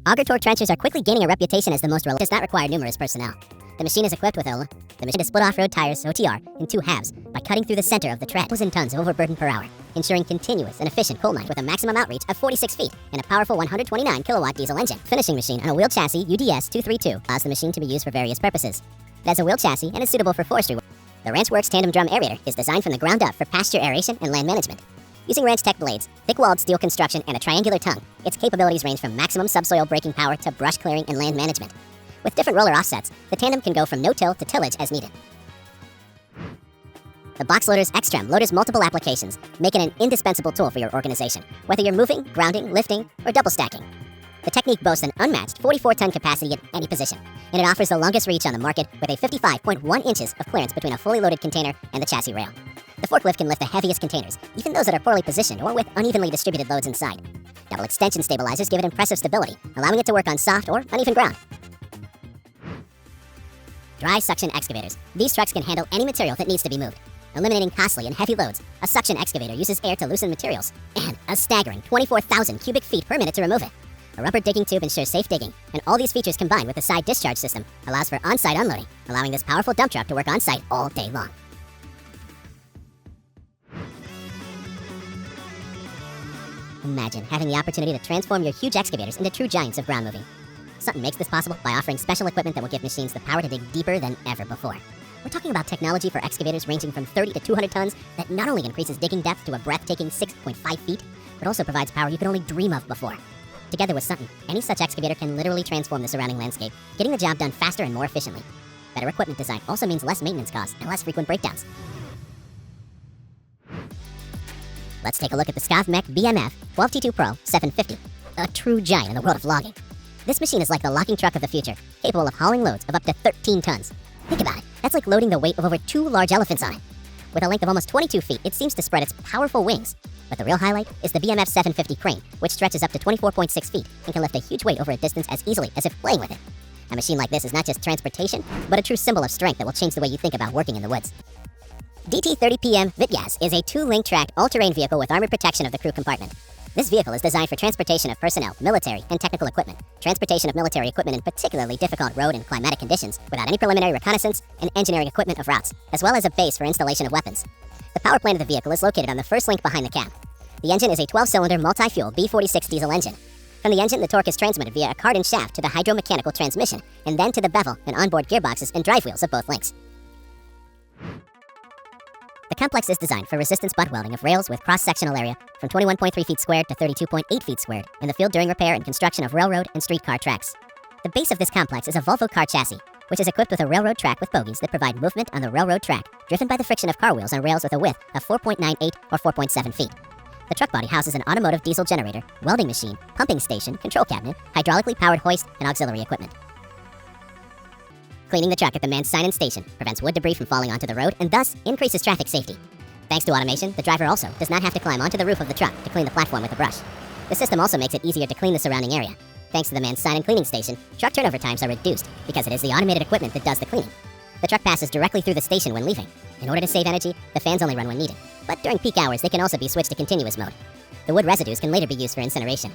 Auger torque trenchers are quickly gaining a reputation as the most reliable. Does not require numerous personnel. The machine is equipped with the machine to split off-road tires (OTR) in two halves by cutting through the center of the tread. 1,000 tons of overburden per hour, ensuring continuous and efficient coal mining with a maximum outreach of 46 feet and a powerful 129 kilowatt diesel engine. Finishing machine on a wheel chassis UDS 232 allows the machine to be used for various purposes. It has a wheel chassis and is suitable for forestry work. The RanchWorks tandem drum aerator is designed from the ground up for pasture aeration and land management. Using Ranch Tech blades, thick-walled steel construction, and a triangular tongue, its capabilities range from maximum subsoil breaking power to brush clearing and land management. With different roller offsets, the tandem can go from no-till to tillage as needed. The box loader's X-Trem loaders multiple applications, making it an indispensable tool for your organization, whether you're moving, grounding, lifting, or double stacking. The technique boasts an unmatched 44-ton capacity at any position, and it offers the longest reach on the market with a 55.1 inches of clearance between a fully loaded container and the chassis rail. The forklift can lift the heaviest containers, even those that are poorly positioned or with unevenly distributed loads inside. Double extension stabilizers give it impressive stability, allowing it to work on soft or uneven ground. Dry suction excavators. These trucks can handle any material that needs to be moved. Eliminating costly and heavy loads, a suction excavator uses air to loosen materials, and a staggering 24,000 cubic feet per minute to remove it. A rubber digging tube ensures safe digging, and all these features combined with a side discharge system allows for on-site unloading, allowing this powerful dump truck to work on-site all day long. Imagine having the opportunity to transform your huge excavators into true giants of ground moving. Sutton makes this possible by offering special equipment that will give machines the power to dig deeper than ever before. We're talking about technology for excavators ranging from 30 to 200 tons that not only increases digging depth to a breathtaking 6.5 feet, but also provides power you could only dream of before. Together with Sutton, any such excavator can literally transform the surrounding landscape, getting the job done faster and more efficiently. Better equipment design also means less maintenance costs and less frequent breakdowns. Let's take a look at the SCOV-MEC BMF 12T2 Pro 750, a true giant in the world of logging. This machine is like the logging truck of the future, capable of hauling loads of up to 13 tons. Think about it, that's like loading the weight of over 2 large elephants on it. With a length of almost 22 feet, it seems to spread its powerful wings. But the real highlight is the BMF 750 crane, which stretches up to 24.6 feet and can lift a huge weight over a distance as easily as if playing with it. A machine like this is not just transportation, but a true symbol of strength that will change the way you think about working in the woods. DT-30PM Vitgas is a 2-link tracked all-terrain vehicle with armored protection of the crew compartment. This vehicle is designed for transportation of personnel, military, and technical equipment, transportation of military equipment in particularly difficult road and climatic conditions without any preliminary reconnaissance, and engineering equipment of routes, as well as a base for installation of weapons. The power plant of the vehicle is located on the first link behind the cab. The engine is a 12-cylinder multi-fuel B46 diesel engine. From the engine, the torque is transmitted via a cart and shaft to the hydromechanical transmission, and then to the bevel and onboard gearboxes and drive wheels of both links. The complex is designed for resistance butt welding of rails with cross-sectional area from 21.3 feet squared to 32.8 feet squared in the field during repair and construction of railroad and streetcar tracks. The base of this complex is a Volvo car chassis, which is equipped with a railroad track with bogies that provide movement on the railroad track, driven by the friction of car wheels on rails with a width of 4.98 or 4.7 feet. The truck body houses an automotive diesel generator, welding machine, pumping station, control cabinet, hydraulically powered hoist, and auxiliary equipment. Cleaning the truck at the manned sign-in station prevents wood debris from falling onto the road and thus increases traffic safety. Thanks to automation, the driver also does not have to climb onto the roof of the truck to clean the platform with a brush. The system also makes it easier to clean the surrounding area. Thanks to the manned sign-in cleaning station, truck turnover times are reduced because it is the automated equipment that does the cleaning. The truck passes directly through the station when leaving. In order to save energy, the fans only run when needed. But during peak hours, they can also be switched to continuous mode. The wood residues can later be used for incineration.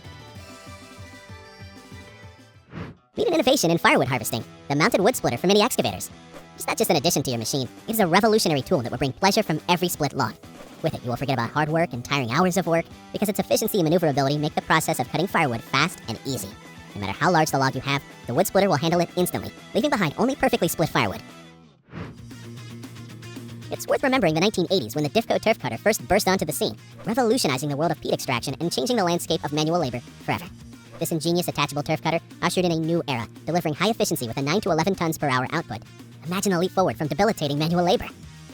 Need an innovation in firewood harvesting? The mounted wood splitter for mini excavators. It's not just an addition to your machine, it is a revolutionary tool that will bring pleasure from every split log. With it, you will forget about hard work and tiring hours of work, because its efficiency and maneuverability make the process of cutting firewood fast and easy. No matter how large the log you have, the wood splitter will handle it instantly, leaving behind only perfectly split firewood. It's worth remembering the 1980s when the Diffco turf cutter first burst onto the scene, revolutionizing the world of peat extraction and changing the landscape of manual labor forever. This ingenious attachable turf cutter ushered in a new era, delivering high efficiency with a 9 to 11 tons per hour output. Imagine a leap forward from debilitating manual labor.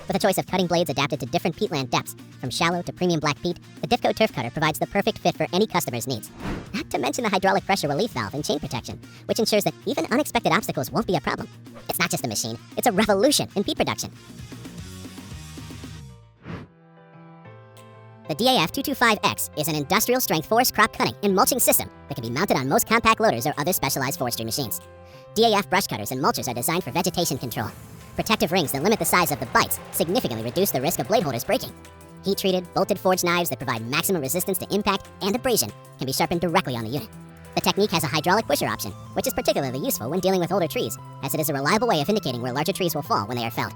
With a choice of cutting blades adapted to different peatland depths, from shallow to premium black peat, the Diffco turf cutter provides the perfect fit for any customer's needs. Not to mention the hydraulic pressure relief valve and chain protection, which ensures that even unexpected obstacles won't be a problem. It's not just a machine, it's a revolution in peat production. The DAF225X is an industrial-strength forest crop cutting and mulching system that can be mounted on most compact loaders or other specialized forestry machines. DAF brush cutters and mulchers are designed for vegetation control. Protective rings that limit the size of the bites significantly reduce the risk of blade holders breaking. Heat-treated, bolted forged knives that provide maximum resistance to impact and abrasion can be sharpened directly on the unit. The technique has a hydraulic pusher option, which is particularly useful when dealing with older trees, as it is a reliable way of indicating where larger trees will fall when they are felled.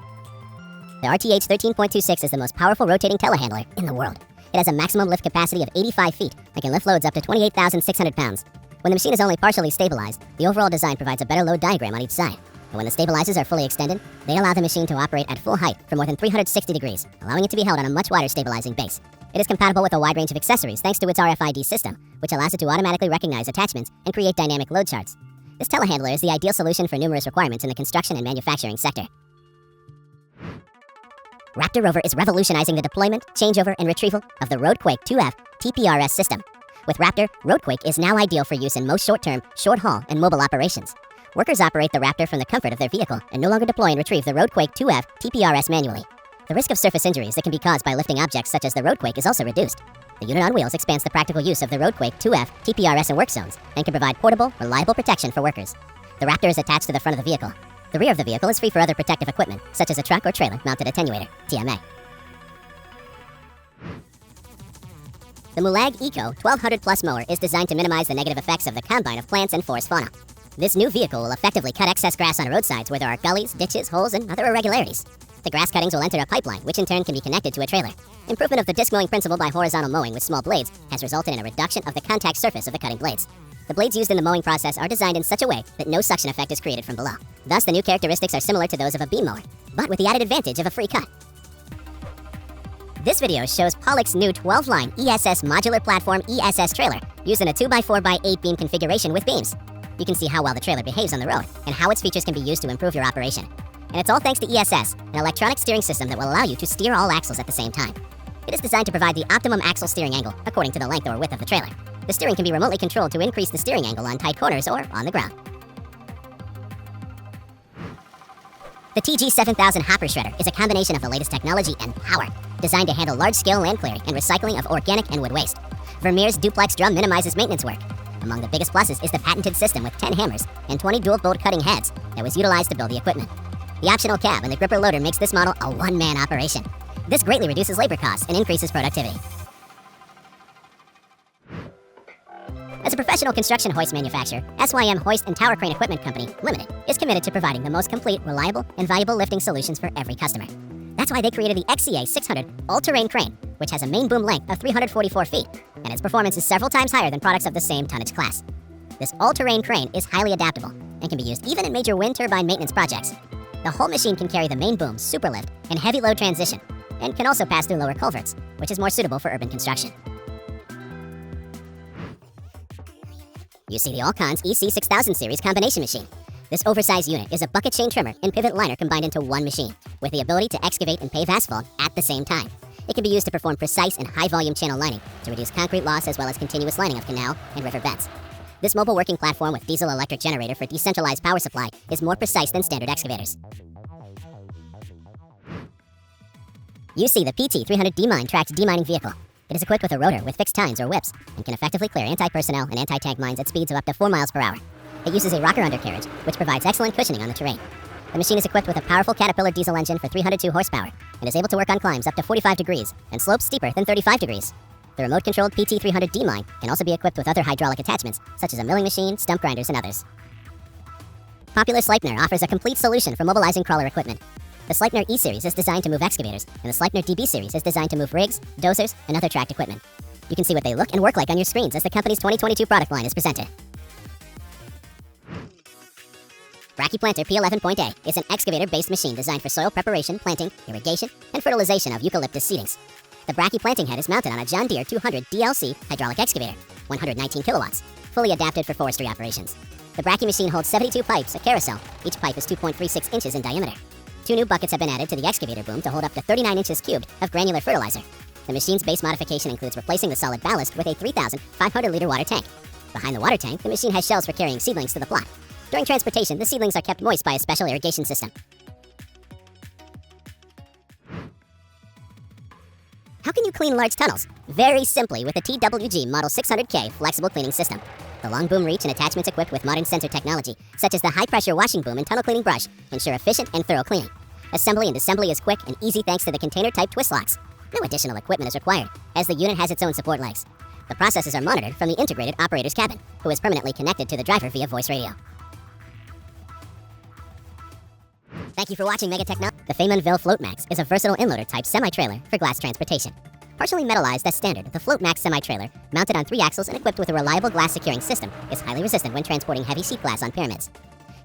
The RTH 13.26 is the most powerful rotating telehandler in the world. It has a maximum lift capacity of 85 feet and can lift loads up to 28,600 pounds. When the machine is only partially stabilized, the overall design provides a better load diagram on each side. And when the stabilizers are fully extended, they allow the machine to operate at full height for more than 360 degrees, allowing it to be held on a much wider stabilizing base. It is compatible with a wide range of accessories thanks to its RFID system, which allows it to automatically recognize attachments and create dynamic load charts. This telehandler is the ideal solution for numerous requirements in the construction and manufacturing sector. Raptor Rover is revolutionizing the deployment, changeover, and retrieval of the Roadquake 2F TPRS system. With Raptor, Roadquake is now ideal for use in most short-term, short-haul, and mobile operations. Workers operate the Raptor from the comfort of their vehicle and no longer deploy and retrieve the Roadquake 2F TPRS manually. The risk of surface injuries that can be caused by lifting objects such as the Roadquake is also reduced. The unit on wheels expands the practical use of the Roadquake 2F TPRS in work zones and can provide portable, reliable protection for workers. The Raptor is attached to the front of the vehicle. The rear of the vehicle is free for other protective equipment, such as a truck or trailer-mounted attenuator, TMA. The Mulag Eco 1200 Plus mower is designed to minimize the negative effects of the combine of plants and forest fauna. This new vehicle will effectively cut excess grass on roadsides where there are gullies, ditches, holes, and other irregularities. The grass cuttings will enter a pipeline, which in turn can be connected to a trailer. Improvement of the disc mowing principle by horizontal mowing with small blades has resulted in a reduction of the contact surface of the cutting blades. The blades used in the mowing process are designed in such a way that no suction effect is created from below. Thus, the new characteristics are similar to those of a beam mower, but with the added advantage of a free cut. This video shows Pollock's new 12-line ESS modular platform ESS trailer used in a 2x4x8 beam configuration with beams. You can see how well the trailer behaves on the road and how its features can be used to improve your operation. And it's all thanks to ESS, an electronic steering system that will allow you to steer all axles at the same time. It is designed to provide the optimum axle steering angle according to the length or width of the trailer. The steering can be remotely controlled to increase the steering angle on tight corners or on the ground. The TG7000 Hopper Shredder is a combination of the latest technology and power, designed to handle large-scale land clearing and recycling of organic and wood waste. Vermeer's duplex drum minimizes maintenance work. Among the biggest pluses is the patented system with 10 hammers and 20 dual-bolt cutting heads that was utilized to build the equipment. The optional cab and the gripper loader makes this model a one-man operation. This greatly reduces labor costs and increases productivity. As a professional construction hoist manufacturer, SYM Hoist and Tower Crane Equipment Company, Limited, is committed to providing the most complete, reliable, and valuable lifting solutions for every customer. That's why they created the XCA 600 all-terrain crane, which has a main boom length of 344 feet, and its performance is several times higher than products of the same tonnage class. This all-terrain crane is highly adaptable and can be used even in major wind turbine maintenance projects. The whole machine can carry the main boom, superlift, and heavy load transition, and can also pass through lower culverts, which is more suitable for urban construction. You see the All-Cons EC6000 series combination machine. This oversized unit is a bucket chain trimmer and pivot liner combined into one machine, with the ability to excavate and pave asphalt at the same time. It can be used to perform precise and high-volume channel lining to reduce concrete loss as well as continuous lining of canal and river beds. This mobile working platform with diesel-electric generator for decentralized power supply is more precise than standard excavators. You see the PT300 D-Mine tracked demining vehicle. It is equipped with a rotor with fixed tines or whips and can effectively clear anti-personnel and anti-tank mines at speeds of up to 4 miles per hour. It uses a rocker undercarriage, which provides excellent cushioning on the terrain. The machine is equipped with a powerful Caterpillar diesel engine for 302 horsepower and is able to work on climbs up to 45 degrees and slopes steeper than 35 degrees. The remote-controlled PT300 D-Mine can also be equipped with other hydraulic attachments, such as a milling machine, stump grinders, and others. Popular Sleipner offers a complete solution for mobilizing crawler equipment. The Sleipner E-Series is designed to move excavators, and the Sleipner DB Series is designed to move rigs, dozers, and other tracked equipment. You can see what they look and work like on your screens as the company's 2022 product line is presented. Brachyplanter P11.A is an excavator-based machine designed for soil preparation, planting, irrigation, and fertilization of eucalyptus seedlings. The brachyplanting head is mounted on a John Deere 200 DLC hydraulic excavator, 119 kilowatts, fully adapted for forestry operations. The brachy machine holds 72 pipes, a carousel. Each pipe is 2.36 inches in diameter. 2 new buckets have been added to the excavator boom to hold up to 39 inches cubed of granular fertilizer. The machine's base modification includes replacing the solid ballast with a 3,500-liter water tank. Behind the water tank, the machine has shelves for carrying seedlings to the plot. During transportation, the seedlings are kept moist by a special irrigation system. How can you clean large tunnels? Very simply with the TWG Model 600K flexible cleaning system. The long boom reach and attachments equipped with modern sensor technology, such as the high-pressure washing boom and tunnel cleaning brush, ensure efficient and thorough cleaning. Assembly and disassembly is quick and easy thanks to the container-type twist locks. No additional equipment is required, as the unit has its own support legs. The processes are monitored from the integrated operator's cabin, who is permanently connected to the driver via voice radio. Thank you for watching Mega Technology. The Faymonville Float Max is a versatile inloader type semi-trailer for glass transportation. Partially metallized as standard, the Float Max semi-trailer, mounted on 3 axles and equipped with a reliable glass securing system, is highly resistant when transporting heavy sheet glass on pyramids.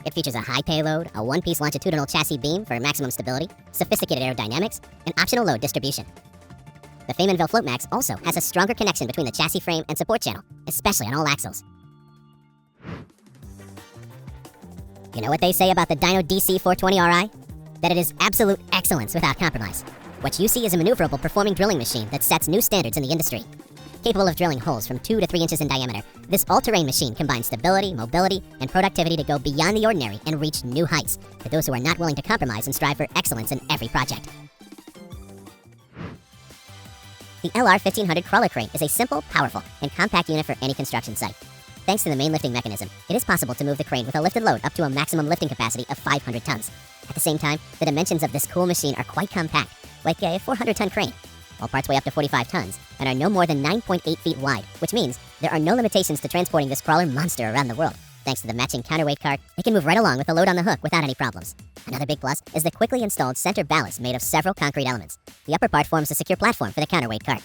It features a high payload, a one-piece longitudinal chassis beam for maximum stability, sophisticated aerodynamics, and optional load distribution. The Faymonville Float Max also has a stronger connection between the chassis frame and support channel, especially on all axles. You know what they say about the Dyno DC 420Ri? That it is absolute excellence without compromise. What you see is a maneuverable performing drilling machine that sets new standards in the industry. Capable of drilling holes from 2 to 3 inches in diameter, this all-terrain machine combines stability, mobility, and productivity to go beyond the ordinary and reach new heights for those who are not willing to compromise and strive for excellence in every project. The LR1500 crawler crane is a simple, powerful, and compact unit for any construction site. Thanks to the main lifting mechanism, it is possible to move the crane with a lifted load up to a maximum lifting capacity of 500 tons. At the same time, the dimensions of this cool machine are quite compact, like a 400-ton crane. All parts weigh up to 45 tons and are no more than 9.8 feet wide, which means there are no limitations to transporting this crawler monster around the world. Thanks to the matching counterweight cart, it can move right along with the load on the hook without any problems. Another big plus is the quickly installed center ballast made of several concrete elements. The upper part forms a secure platform for the counterweight cart.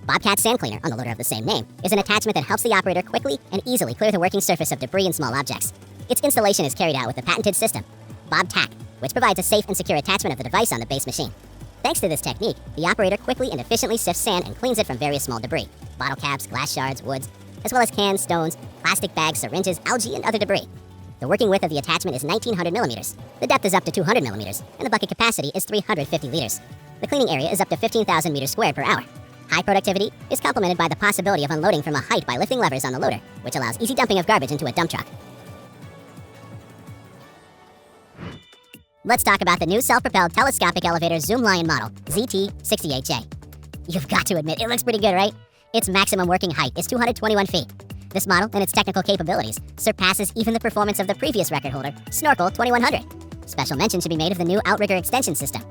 Bobcat Sand Cleaner, on the loader of the same name, is an attachment that helps the operator quickly and easily clear the working surface of debris and small objects. Its installation is carried out with the patented system, BobTack, which provides a safe and secure attachment of the device on the base machine. Thanks to this technique, the operator quickly and efficiently sifts sand and cleans it from various small debris, bottle caps, glass shards, woods, as well as cans, stones, plastic bags, syringes, algae, and other debris. The working width of the attachment is 1900 millimeters. The depth is up to 200 millimeters, and the bucket capacity is 350 liters. The cleaning area is up to 15,000 meters squared per hour. High productivity is complemented by the possibility of unloading from a height by lifting levers on the loader, which allows easy dumping of garbage into a dump truck. Let's talk about the new self-propelled telescopic elevator Zoom Lion model, ZT68J. You've got to admit, it looks pretty good, right? Its maximum working height is 221 feet. This model and its technical capabilities surpasses even the performance of the previous record holder, Snorkel 2100. Special mention should be made of the new outrigger extension system.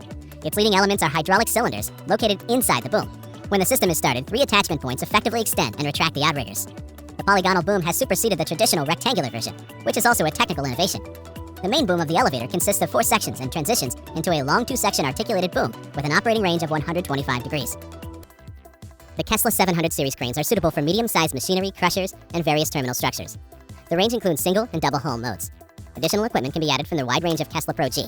Its leading elements are hydraulic cylinders located inside the boom. When the system is started, 3 attachment points effectively extend and retract the outriggers. The polygonal boom has superseded the traditional rectangular version, which is also a technical innovation. The main boom of the elevator consists of 4 sections and transitions into a long 2-section articulated boom with an operating range of 125 degrees. The Kessler 700 series cranes are suitable for medium-sized machinery, crushers, and various terminal structures. The range includes single and double hull modes. Additional equipment can be added from the wide range of Kessler Pro G.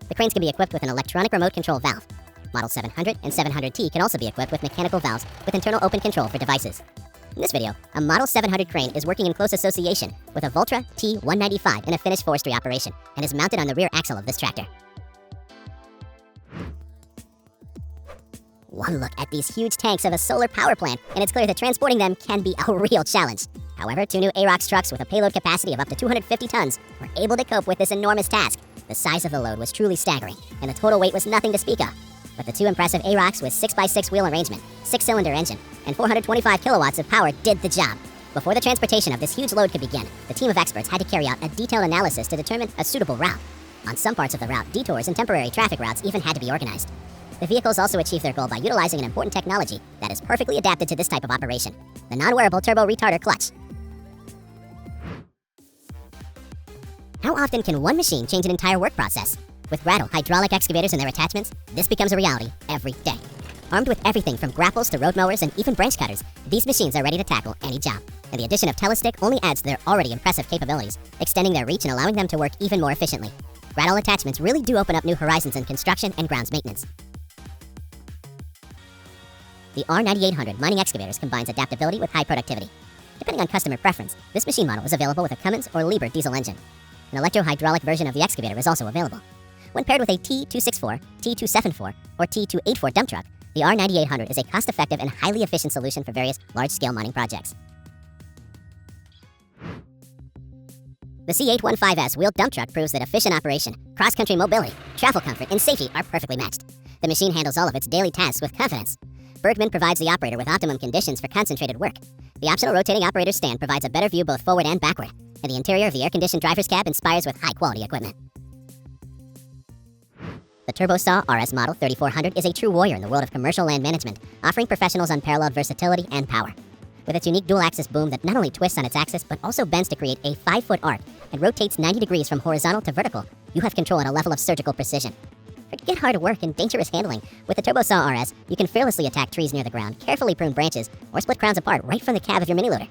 The cranes can be equipped with an electronic remote control valve. Model 700 and 700T can also be equipped with mechanical valves with internal open control for devices. In this video, a Model 700 crane is working in close association with a Voltra T195 in a finished forestry operation and is mounted on the rear axle of this tractor. One look at these huge tanks of a solar power plant, and it's clear that transporting them can be a real challenge. However, 2 new AROX trucks with a payload capacity of up to 250 tons were able to cope with this enormous task. The size of the load was truly staggering, and the total weight was nothing to speak of. But the 2 impressive AROX with 6x6 wheel arrangement, 6-cylinder engine, and 425 kilowatts of power did the job. Before the transportation of this huge load could begin, the team of experts had to carry out a detailed analysis to determine a suitable route. On some parts of the route, detours and temporary traffic routes even had to be organized. The vehicles also achieved their goal by utilizing an important technology that is perfectly adapted to this type of operation, the non-wearable turbo retarder clutch. How often can one machine change an entire work process? With Rattle hydraulic excavators and their attachments, this becomes a reality every day. Armed with everything from grapples to road mowers and even branch cutters, these machines are ready to tackle any job. And the addition of Telestick only adds to their already impressive capabilities, extending their reach and allowing them to work even more efficiently. Rattle attachments really do open up new horizons in construction and grounds maintenance. The R9800 mining excavators combines adaptability with high productivity. Depending on customer preference, this machine model is available with a Cummins or Liebherr diesel engine. An electro-hydraulic version of the excavator is also available. When paired with a T264, T274, or T284 dump truck, the R9800 is a cost-effective and highly efficient solution for various large-scale mining projects. The C815S wheeled dump truck proves that efficient operation, cross-country mobility, travel comfort, and safety are perfectly matched. The machine handles all of its daily tasks with confidence. Bergman provides the operator with optimum conditions for concentrated work. The optional rotating operator's stand provides a better view both forward and backward, and the interior of the air-conditioned driver's cab inspires with high-quality equipment. The TurboSaw RS Model 3400 is a true warrior in the world of commercial land management, offering professionals unparalleled versatility and power. With its unique dual-axis boom that not only twists on its axis, but also bends to create a 5-foot arc and rotates 90 degrees from horizontal to vertical, you have control at a level of surgical precision. Forget hard work and dangerous handling. With the TurboSaw RS, you can fearlessly attack trees near the ground, carefully prune branches, or split crowns apart right from the cab of your mini-loader.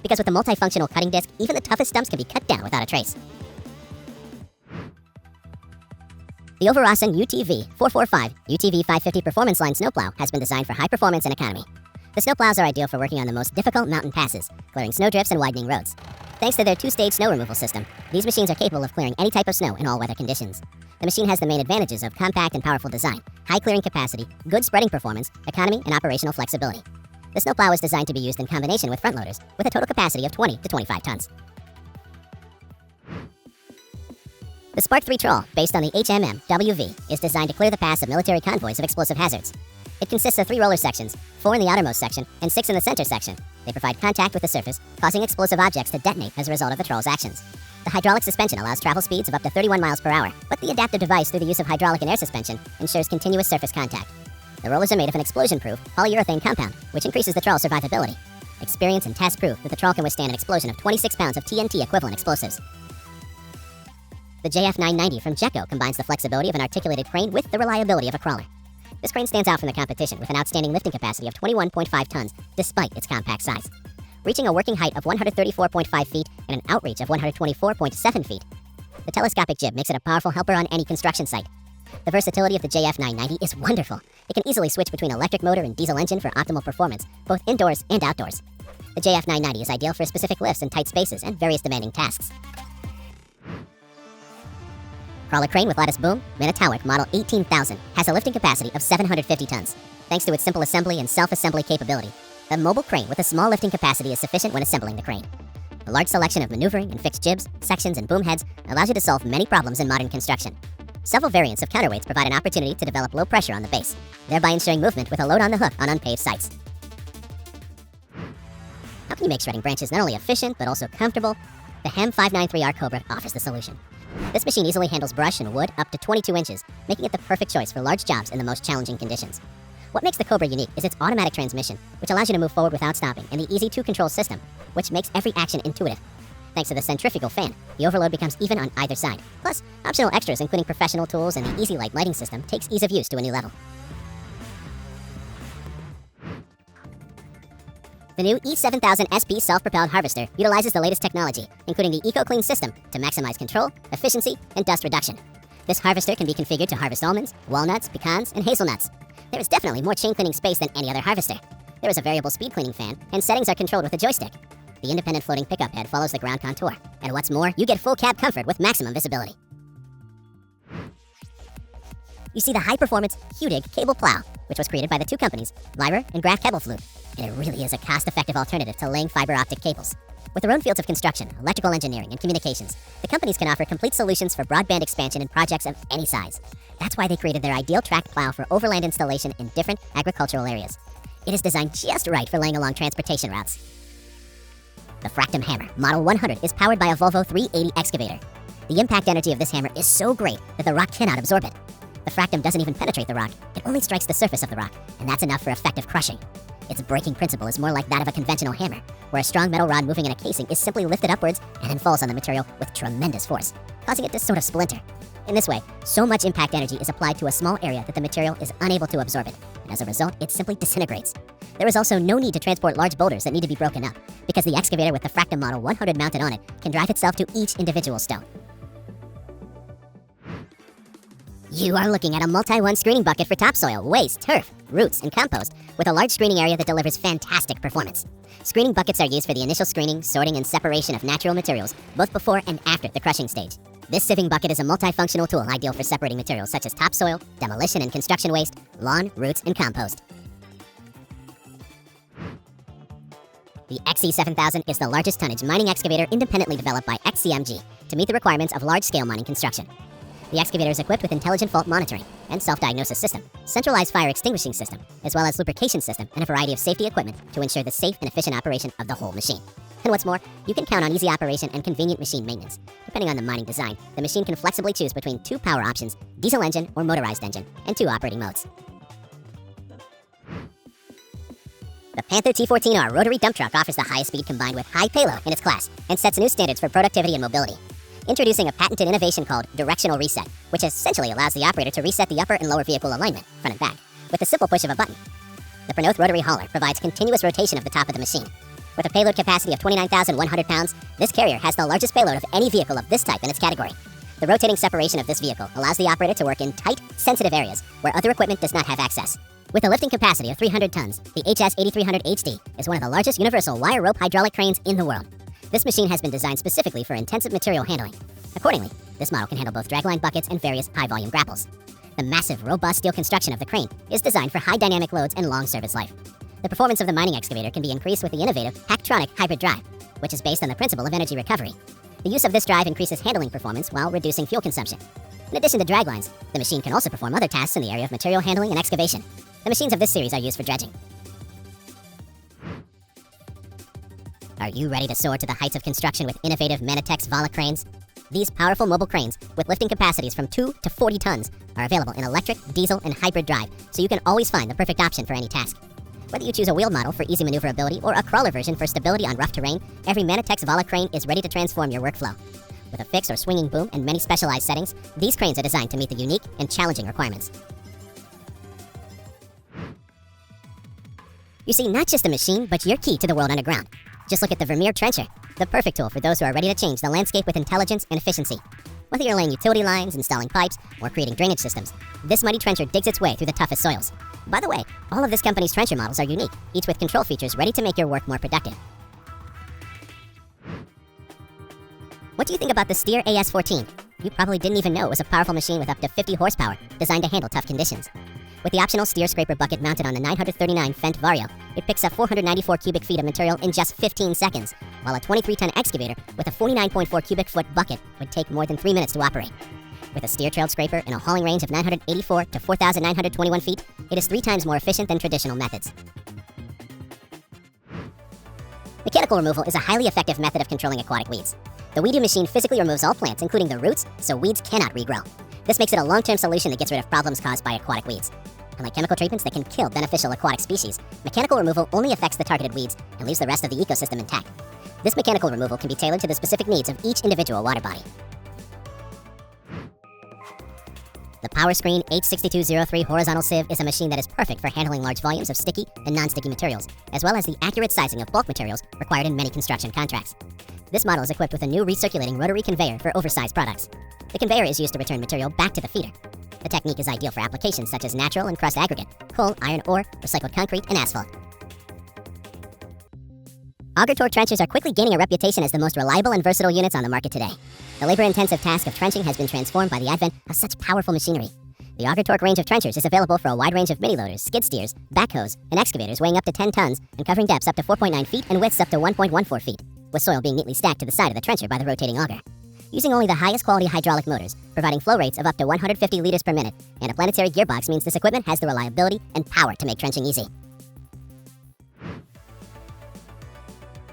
Because with the multifunctional cutting disc, even the toughest stumps can be cut down without a trace. The Oversize UTV 445 UTV 550 Performance Line snowplow has been designed for high performance and economy. The snowplows are ideal for working on the most difficult mountain passes, clearing snowdrifts and widening roads. Thanks to their 2-stage snow removal system, these machines are capable of clearing any type of snow in all weather conditions. The machine has the main advantages of compact and powerful design, high clearing capacity, good spreading performance, economy, and operational flexibility. The snowplow is designed to be used in combination with front loaders, with a total capacity of 20 to 25 tons. The Spark 3 Troll, based on the HMM WV, is designed to clear the paths of military convoys of explosive hazards. It consists of 3 roller sections, 4 in the outermost section, and 6 in the center section. They provide contact with the surface, causing explosive objects to detonate as a result of the troll's actions. The hydraulic suspension allows travel speeds of up to 31 miles per hour, but the adaptive device, through the use of hydraulic and air suspension, ensures continuous surface contact. The rollers are made of an explosion-proof polyurethane compound, which increases the troll's survivability. Experience and tests prove that the troll can withstand an explosion of 26 pounds of TNT equivalent explosives. The JF990 from Jecco combines the flexibility of an articulated crane with the reliability of a crawler. This crane stands out from the competition with an outstanding lifting capacity of 21.5 tons, despite its compact size. Reaching a working height of 134.5 feet and an outreach of 124.7 feet. The telescopic jib makes it a powerful helper on any construction site. The versatility of the JF990 is wonderful. It can easily switch between electric motor and diesel engine for optimal performance, both indoors and outdoors. The JF990 is ideal for specific lifts in tight spaces and various demanding tasks. Crawler crane with lattice boom, Minotowik Model 18,000, has a lifting capacity of 750 tons. Thanks to its simple assembly and self-assembly capability, a mobile crane with a small lifting capacity is sufficient when assembling the crane. A large selection of maneuvering and fixed jibs, sections, and boom heads allows you to solve many problems in modern construction. Several variants of counterweights provide an opportunity to develop low pressure on the base, thereby ensuring movement with a load on the hook on unpaved sites. How can you make shredding branches not only efficient, but also comfortable? The HEM 593R Cobra offers the solution. This machine easily handles brush and wood up to 22 inches, making it the perfect choice for large jobs in the most challenging conditions. What makes the Cobra unique is its automatic transmission, which allows you to move forward without stopping, and the easy 2-control system, which makes every action intuitive. Thanks to the centrifugal fan, the overload becomes even on either side. Plus, optional extras including professional tools and the Easy Light lighting system takes ease of use to a new level. The new E7000 SP self-propelled harvester utilizes the latest technology, including the EcoClean system, to maximize control, efficiency, and dust reduction. This harvester can be configured to harvest almonds, walnuts, pecans, and hazelnuts. There is definitely more chain cleaning space than any other harvester. There is a variable speed cleaning fan, and settings are controlled with a joystick. The independent floating pickup head follows the ground contour. And what's more, you get full cab comfort with maximum visibility. You see the high-performance Hudig cable plow, which was created by the 2 companies, Liber and Graf Kabelflut, and it really is a cost-effective alternative to laying fiber optic cables. With their own fields of construction, electrical engineering, and communications, the companies can offer complete solutions for broadband expansion in projects of any size. That's why they created their ideal tracked plow for overland installation in different agricultural areas. It is designed just right for laying along transportation routes. The Fractum Hammer Model 100 is powered by a Volvo 380 excavator. The impact energy of this hammer is so great that the rock cannot absorb it. The Fractum doesn't even penetrate the rock, it only strikes the surface of the rock, and that's enough for effective crushing. Its braking principle is more like that of a conventional hammer, where a strong metal rod moving in a casing is simply lifted upwards and then falls on the material with tremendous force, causing it to sort of splinter. In this way, so much impact energy is applied to a small area that the material is unable to absorb it, and as a result, it simply disintegrates. There is also no need to transport large boulders that need to be broken up, because the excavator with the Fractum Model 100 mounted on it can drive itself to each individual stone. You are looking at a multi-1 screening bucket for topsoil, waste, turf, roots, and compost, with a large screening area that delivers fantastic performance. Screening buckets are used for the initial screening, sorting, and separation of natural materials, both before and after the crushing stage. This sieving bucket is a multifunctional tool ideal for separating materials such as topsoil, demolition and construction waste, lawn, roots, and compost. The XE7000 is the largest tonnage mining excavator independently developed by XCMG to meet the requirements of large-scale mining construction. The excavator is equipped with intelligent fault monitoring and self-diagnosis system, centralized fire extinguishing system, as well as lubrication system and a variety of safety equipment to ensure the safe and efficient operation of the whole machine. And what's more, you can count on easy operation and convenient machine maintenance. Depending on the mining design, the machine can flexibly choose between 2 power options, diesel engine or motorized engine, and 2 operating modes. The Panther T14R rotary dump truck offers the highest speed combined with high payload in its class and sets new standards for productivity and mobility. Introducing a patented innovation called directional reset, which essentially allows the operator to reset the upper and lower vehicle alignment, front and back, with the simple push of a button. The Prenoth rotary hauler provides continuous rotation of the top of the machine. With a payload capacity of 29,100 pounds, this carrier has the largest payload of any vehicle of this type in its category. The rotating separation of this vehicle allows the operator to work in tight, sensitive areas where other equipment does not have access. With a lifting capacity of 300 tons, the HS8300 HD is one of the largest universal wire rope hydraulic cranes in the world. This machine has been designed specifically for intensive material handling. Accordingly, this model can handle both dragline buckets and various high-volume grapples. The massive, robust steel construction of the crane is designed for high dynamic loads and long service life. The performance of the mining excavator can be increased with the innovative Hacktronic hybrid drive, which is based on the principle of energy recovery. The use of this drive increases handling performance while reducing fuel consumption. In addition to draglines, the machine can also perform other tasks in the area of material handling and excavation. The machines of this series are used for dredging. Are you ready to soar to the heights of construction with innovative Manitex Vala cranes? These powerful mobile cranes, with lifting capacities from 2 to 40 tons, are available in electric, diesel, and hybrid drive, so you can always find the perfect option for any task. Whether you choose a wheeled model for easy maneuverability or a crawler version for stability on rough terrain, every Manitex Vala crane is ready to transform your workflow. With a fixed or swinging boom and many specialized settings, these cranes are designed to meet the unique and challenging requirements. You see, not just a machine, but your key to the world underground. Just look at the Vermeer Trencher, the perfect tool for those who are ready to change the landscape with intelligence and efficiency. Whether you're laying utility lines, installing pipes, or creating drainage systems, this mighty trencher digs its way through the toughest soils. By the way, all of this company's trencher models are unique, each with control features ready to make your work more productive. What do you think about the Steer AS14? You probably didn't even know it was a powerful machine with up to 50 horsepower, designed to handle tough conditions. With the optional Steer scraper bucket mounted on the 939 Fendt Vario, it picks up 494 cubic feet of material in just 15 seconds, while a 23-ton excavator with a 49.4 cubic foot bucket would take more than 3 minutes to operate. With a steer-trailed scraper and a hauling range of 984 to 4,921 feet, it is 3 times more efficient than traditional methods. Mechanical removal is a highly effective method of controlling aquatic weeds. The Weedo machine physically removes all plants, including the roots, so weeds cannot regrow. This makes it a long-term solution that gets rid of problems caused by aquatic weeds. Unlike chemical treatments that can kill beneficial aquatic species, mechanical removal only affects the targeted weeds and leaves the rest of the ecosystem intact. This mechanical removal can be tailored to the specific needs of each individual water body. The PowerScreen H6203 horizontal sieve is a machine that is perfect for handling large volumes of sticky and non-sticky materials, as well as the accurate sizing of bulk materials required in many construction contracts. This model is equipped with a new recirculating rotary conveyor for oversized products. The conveyor is used to return material back to the feeder. The technique is ideal for applications such as natural and crust aggregate, coal, iron ore, recycled concrete, and asphalt. Auger torque trenchers are quickly gaining a reputation as the most reliable and versatile units on the market today. The labor-intensive task of trenching has been transformed by the advent of such powerful machinery. The auger torque range of trenchers is available for a wide range of mini-loaders, skid steers, backhoes, and excavators weighing up to 10 tons and covering depths up to 4.9 feet and widths up to 1.14 feet, with soil being neatly stacked to the side of the trencher by the rotating auger. Using only the highest quality hydraulic motors, providing flow rates of up to 150 liters per minute, and a planetary gearbox means this equipment has the reliability and power to make trenching easy.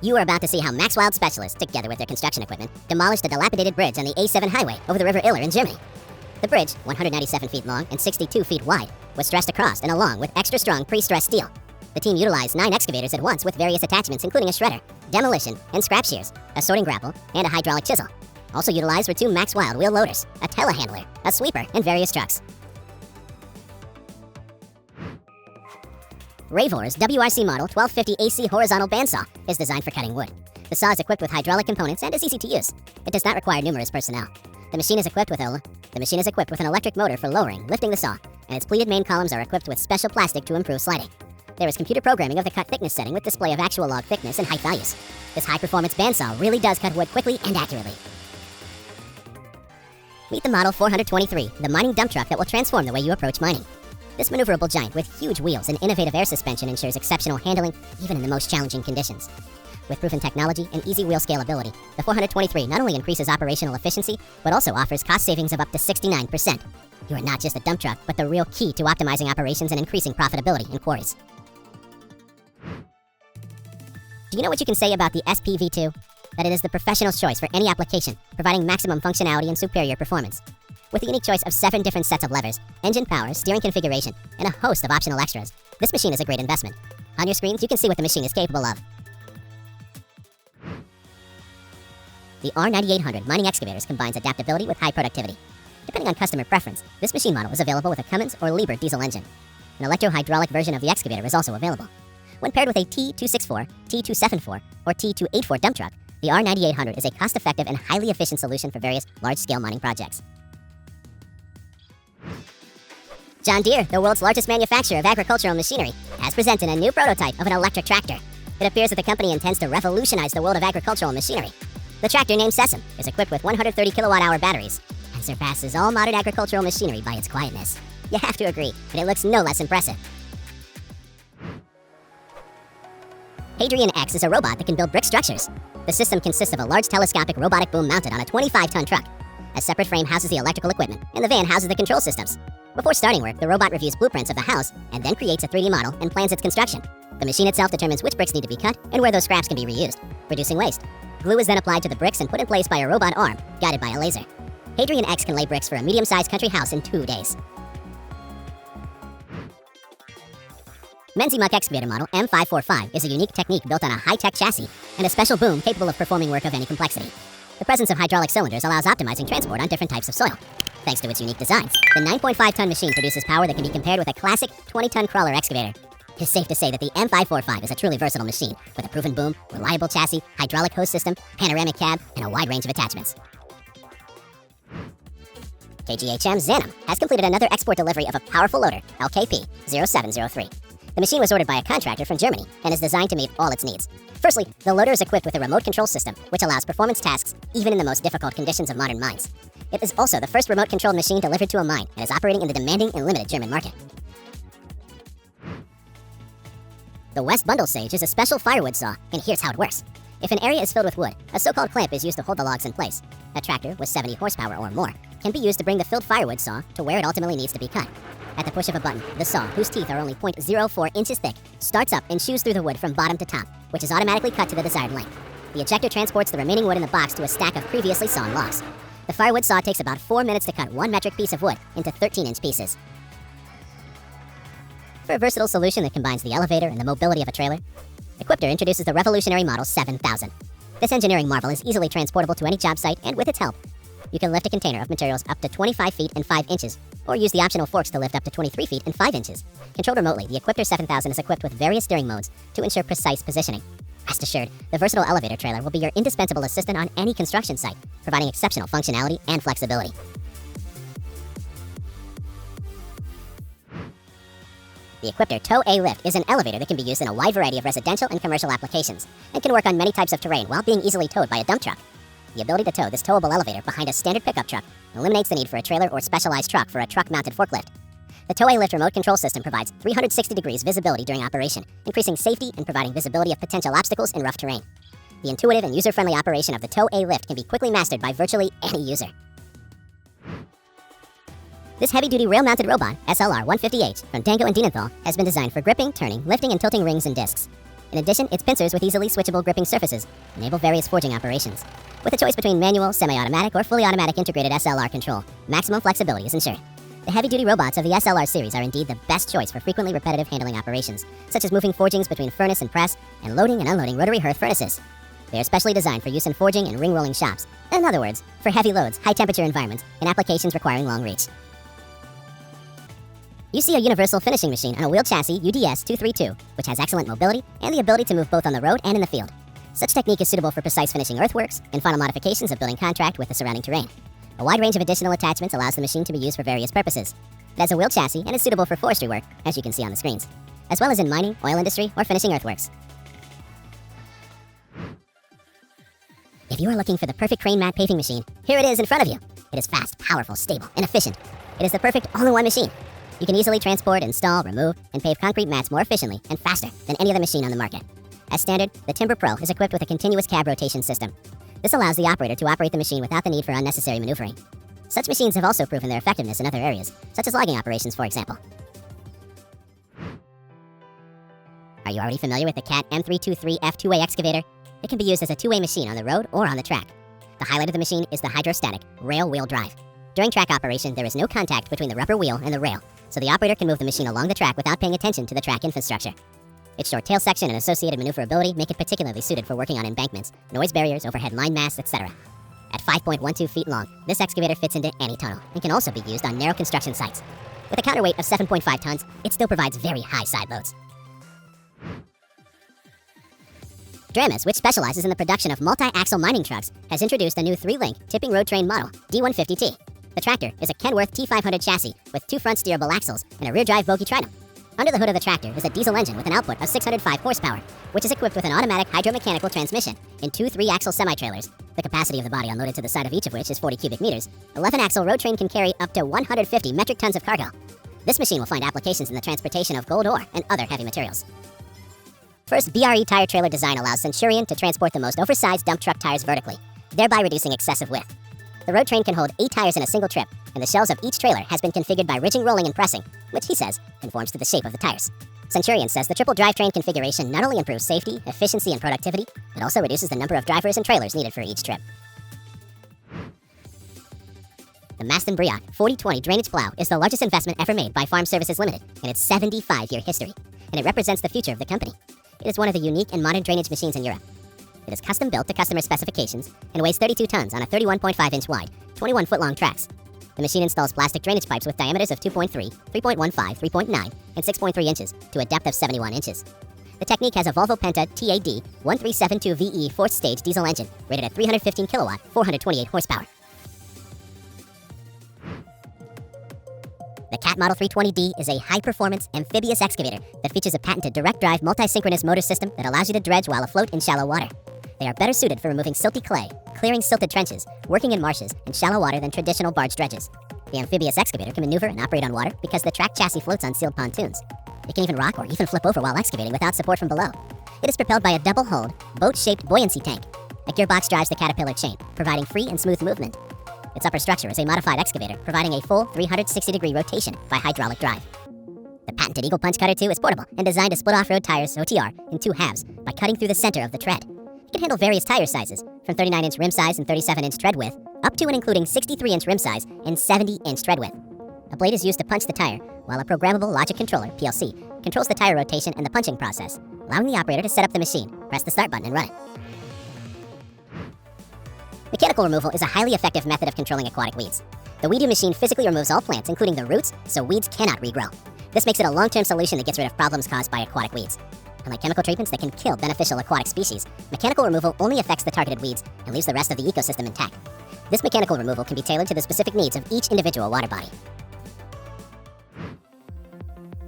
You are about to see how Max Wild specialists, together with their construction equipment, demolished the dilapidated bridge on the A7 highway over the River Iller in Germany. The bridge, 197 feet long and 62 feet wide, was stressed across and along with extra strong pre-stressed steel. The team utilized 9 excavators at once with various attachments including a shredder, demolition, and scrap shears, a sorting grapple, and a hydraulic chisel. Also utilized were 2 Max Wild wheel loaders, a telehandler, a sweeper, and various trucks. Ravor's WRC model 1250 AC horizontal bandsaw is designed for cutting wood. The saw is equipped with hydraulic components and is easy to use. It does not require numerous personnel. The machine is equipped with an electric motor for lowering, lifting the saw, and its pleated main columns are equipped with special plastic to improve sliding. There is computer programming of the cut thickness setting with display of actual log thickness and height values. This high-performance bandsaw really does cut wood quickly and accurately. Meet the Model 423, the mining dump truck that will transform the way you approach mining. This maneuverable giant with huge wheels and innovative air suspension ensures exceptional handling even in the most challenging conditions. With proven technology and easy wheel scalability, the 423 not only increases operational efficiency, but also offers cost savings of up to 69%. You are not just a dump truck, but the real key to optimizing operations and increasing profitability in quarries. Do you know what you can say about the SPV2? That it is the professional's choice for any application, providing maximum functionality and superior performance. With a unique choice of 7 different sets of levers, engine power, steering configuration, and a host of optional extras, this machine is a great investment. On your screens, you can see what the machine is capable of. The R9800 mining excavators combines adaptability with high productivity. Depending on customer preference, this machine model is available with a Cummins or Liebherr diesel engine. An electro-hydraulic version of the excavator is also available. When paired with a T264, T274, or T284 dump truck, the R9800 is a cost-effective and highly efficient solution for various large-scale mining projects. John Deere, the world's largest manufacturer of agricultural machinery, has presented a new prototype of an electric tractor. It appears that the company intends to revolutionize the world of agricultural machinery. The tractor, named Sesame, is equipped with 130 kilowatt-hour batteries and surpasses all modern agricultural machinery by its quietness. You have to agree, and it looks no less impressive. Hadrian X is a robot that can build brick structures. The system consists of a large telescopic robotic boom mounted on a 25-ton truck. A separate frame houses the electrical equipment, and the van houses the control systems. Before starting work, the robot reviews blueprints of the house and then creates a 3D model and plans its construction. The machine itself determines which bricks need to be cut and where those scraps can be reused, reducing waste. Glue is then applied to the bricks and put in place by a robot arm, guided by a laser. Hadrian X can lay bricks for a medium-sized country house in 2 days. Menzimuck excavator model M545 is a unique technique built on a high-tech chassis and a special boom capable of performing work of any complexity. The presence of hydraulic cylinders allows optimizing transport on different types of soil. Thanks to its unique designs, the 9.5-ton machine produces power that can be compared with a classic 20-ton crawler excavator. It is safe to say that the M545 is a truly versatile machine with a proven boom, reliable chassis, hydraulic hose system, panoramic cab, and a wide range of attachments. KGHM Zanum has completed another export delivery of a powerful loader, LKP 0703. The machine was ordered by a contractor from Germany and is designed to meet all its needs. Firstly, the loader is equipped with a remote control system, which allows performance tasks even in the most difficult conditions of modern mines. It is also the first remote-controlled machine delivered to a mine and is operating in the demanding and limited German market. The West Bundle Sage is a special firewood saw, and here's how it works. If an area is filled with wood, a so-called clamp is used to hold the logs in place. A tractor with 70 horsepower or more can be used to bring the filled firewood saw to where it ultimately needs to be cut. At the push of a button, the saw, whose teeth are only 0.04 inches thick, starts up and chews through the wood from bottom to top, which is automatically cut to the desired length. The ejector transports the remaining wood in the box to a stack of previously sawn logs. The firewood saw takes about 4 minutes to cut 1 metric piece of wood into 13-inch pieces. For a versatile solution that combines the elevator and the mobility of a trailer, Equipter introduces the revolutionary Model 7000. This engineering marvel is easily transportable to any job site, and with its help, you can lift a container of materials up to 25 feet and 5 inches, or use the optional forks to lift up to 23 feet and 5 inches. Controlled remotely, the Equipter 7000 is equipped with various steering modes to ensure precise positioning. Rest assured, the versatile elevator trailer will be your indispensable assistant on any construction site, providing exceptional functionality and flexibility. The Equipter Tow A Lift is an elevator that can be used in a wide variety of residential and commercial applications, and can work on many types of terrain while being easily towed by a dump truck. The ability to tow this towable elevator behind a standard pickup truck eliminates the need for a trailer or specialized truck for a truck-mounted forklift. The Tow A Lift remote control system provides 360 degrees visibility during operation, increasing safety and providing visibility of potential obstacles in rough terrain. The intuitive and user-friendly operation of the Tow A Lift can be quickly mastered by virtually any user. This heavy-duty rail-mounted robot, SLR-150H, from Dango and Dienenthal, has been designed for gripping, turning, lifting, and tilting rings and discs. In addition, its pincers with easily switchable gripping surfaces enable various forging operations. With a choice between manual, semi-automatic, or fully automatic integrated SLR control, maximum flexibility is ensured. The heavy-duty robots of the SLR series are indeed the best choice for frequently repetitive handling operations, such as moving forgings between furnace and press, and loading and unloading rotary hearth furnaces. They are specially designed for use in forging and ring-rolling shops. In other words, for heavy loads, high-temperature environments, and applications requiring long reach. You see a universal finishing machine on a wheel chassis UDS 232, which has excellent mobility and the ability to move both on the road and in the field. Such technique is suitable for precise finishing earthworks and final modifications of building contract with the surrounding terrain. A wide range of additional attachments allows the machine to be used for various purposes. It has a wheel chassis and is suitable for forestry work, as you can see on the screens, as well as in mining, oil industry, or finishing earthworks. If you are looking for the perfect crane mat paving machine, here it is in front of you. It is fast, powerful, stable, and efficient. It is the perfect all-in-one machine. You can easily transport, install, remove, and pave concrete mats more efficiently and faster than any other machine on the market. As standard, the Timber Pro is equipped with a continuous cab rotation system. This allows the operator to operate the machine without the need for unnecessary maneuvering. Such machines have also proven their effectiveness in other areas, such as logging operations, for example. Are you already familiar with the Cat M323F two-way excavator? It can be used as a two-way machine on the road or on the track. The highlight of the machine is the hydrostatic rail-wheel drive. During track operation, there is no contact between the rubber wheel and the rail, so the operator can move the machine along the track without paying attention to the track infrastructure. Its short tail section and associated maneuverability make it particularly suited for working on embankments, noise barriers, overhead line masts, etc. At 5.12 feet long, this excavator fits into any tunnel and can also be used on narrow construction sites. With a counterweight of 7.5 tons, it still provides very high side loads. Dramas, which specializes in the production of multi-axle mining trucks, has introduced a new 3-link tipping road train model, D150T. The tractor is a Kenworth T500 chassis with 2 front steerable axles and a rear-drive bogie trident. Under the hood of the tractor is a diesel engine with an output of 605 horsepower, which is equipped with an automatic hydromechanical transmission in 2 3-axle semi-trailers, the capacity of the body unloaded to the side of each of which is 40 cubic meters. 11-axle road train can carry up to 150 metric tons of cargo. This machine will find applications in the transportation of gold ore and other heavy materials. First, BRE tire trailer design allows Centurion to transport the most oversized dump truck tires vertically, thereby reducing excessive width. The road train can hold 8 tires in a single trip, and the shells of each trailer has been configured by ridging, rolling, and pressing, which he says conforms to the shape of the tires. Centurion says the triple drivetrain configuration not only improves safety, efficiency, and productivity, but also reduces the number of drivers and trailers needed for each trip. The Maston Briat 4020 drainage plow is the largest investment ever made by Farm Services Limited in its 75-year history, and it represents the future of the company. It is one of the unique and modern drainage machines in Europe. It is custom built to customer specifications and weighs 32 tons on a 31.5-inch wide, 21-foot-long tracks. The machine installs plastic drainage pipes with diameters of 2.3, 3.15, 3.9, and 6.3 inches to a depth of 71 inches. The Technique has a Volvo Penta TAD 1372VE 4th stage diesel engine rated at 315 kilowatt, 428 horsepower. The Cat Model 320D is a high-performance amphibious excavator that features a patented direct-drive multi-synchronous motor system that allows you to dredge while afloat in shallow water. They are better suited for removing silty clay, clearing silted trenches, working in marshes, and shallow water than traditional barge dredges. The amphibious excavator can maneuver and operate on water because the track chassis floats on sealed pontoons. It can even rock or even flip over while excavating without support from below. It is propelled by a double-hulled, boat-shaped buoyancy tank. A gearbox drives the Caterpillar chain, providing free and smooth movement. Its upper structure is a modified excavator, providing a full 360-degree rotation by hydraulic drive. The patented Eagle Punch Cutter 2 is portable and designed to split off-road tires, OTR, in 2 halves by cutting through the center of the tread. It can handle various tire sizes, from 39-inch rim size and 37-inch tread width, up to and including 63-inch rim size and 70-inch tread width. A blade is used to punch the tire, while a programmable logic controller, PLC, controls the tire rotation and the punching process, allowing the operator to set up the machine, press the start button, and run it. Mechanical removal is a highly effective method of controlling aquatic weeds. The Weedo machine physically removes all plants, including the roots, so weeds cannot regrow. This makes it a long-term solution that gets rid of problems caused by aquatic weeds. Unlike chemical treatments that can kill beneficial aquatic species, mechanical removal only affects the targeted weeds and leaves the rest of the ecosystem intact. This mechanical removal can be tailored to the specific needs of each individual water body.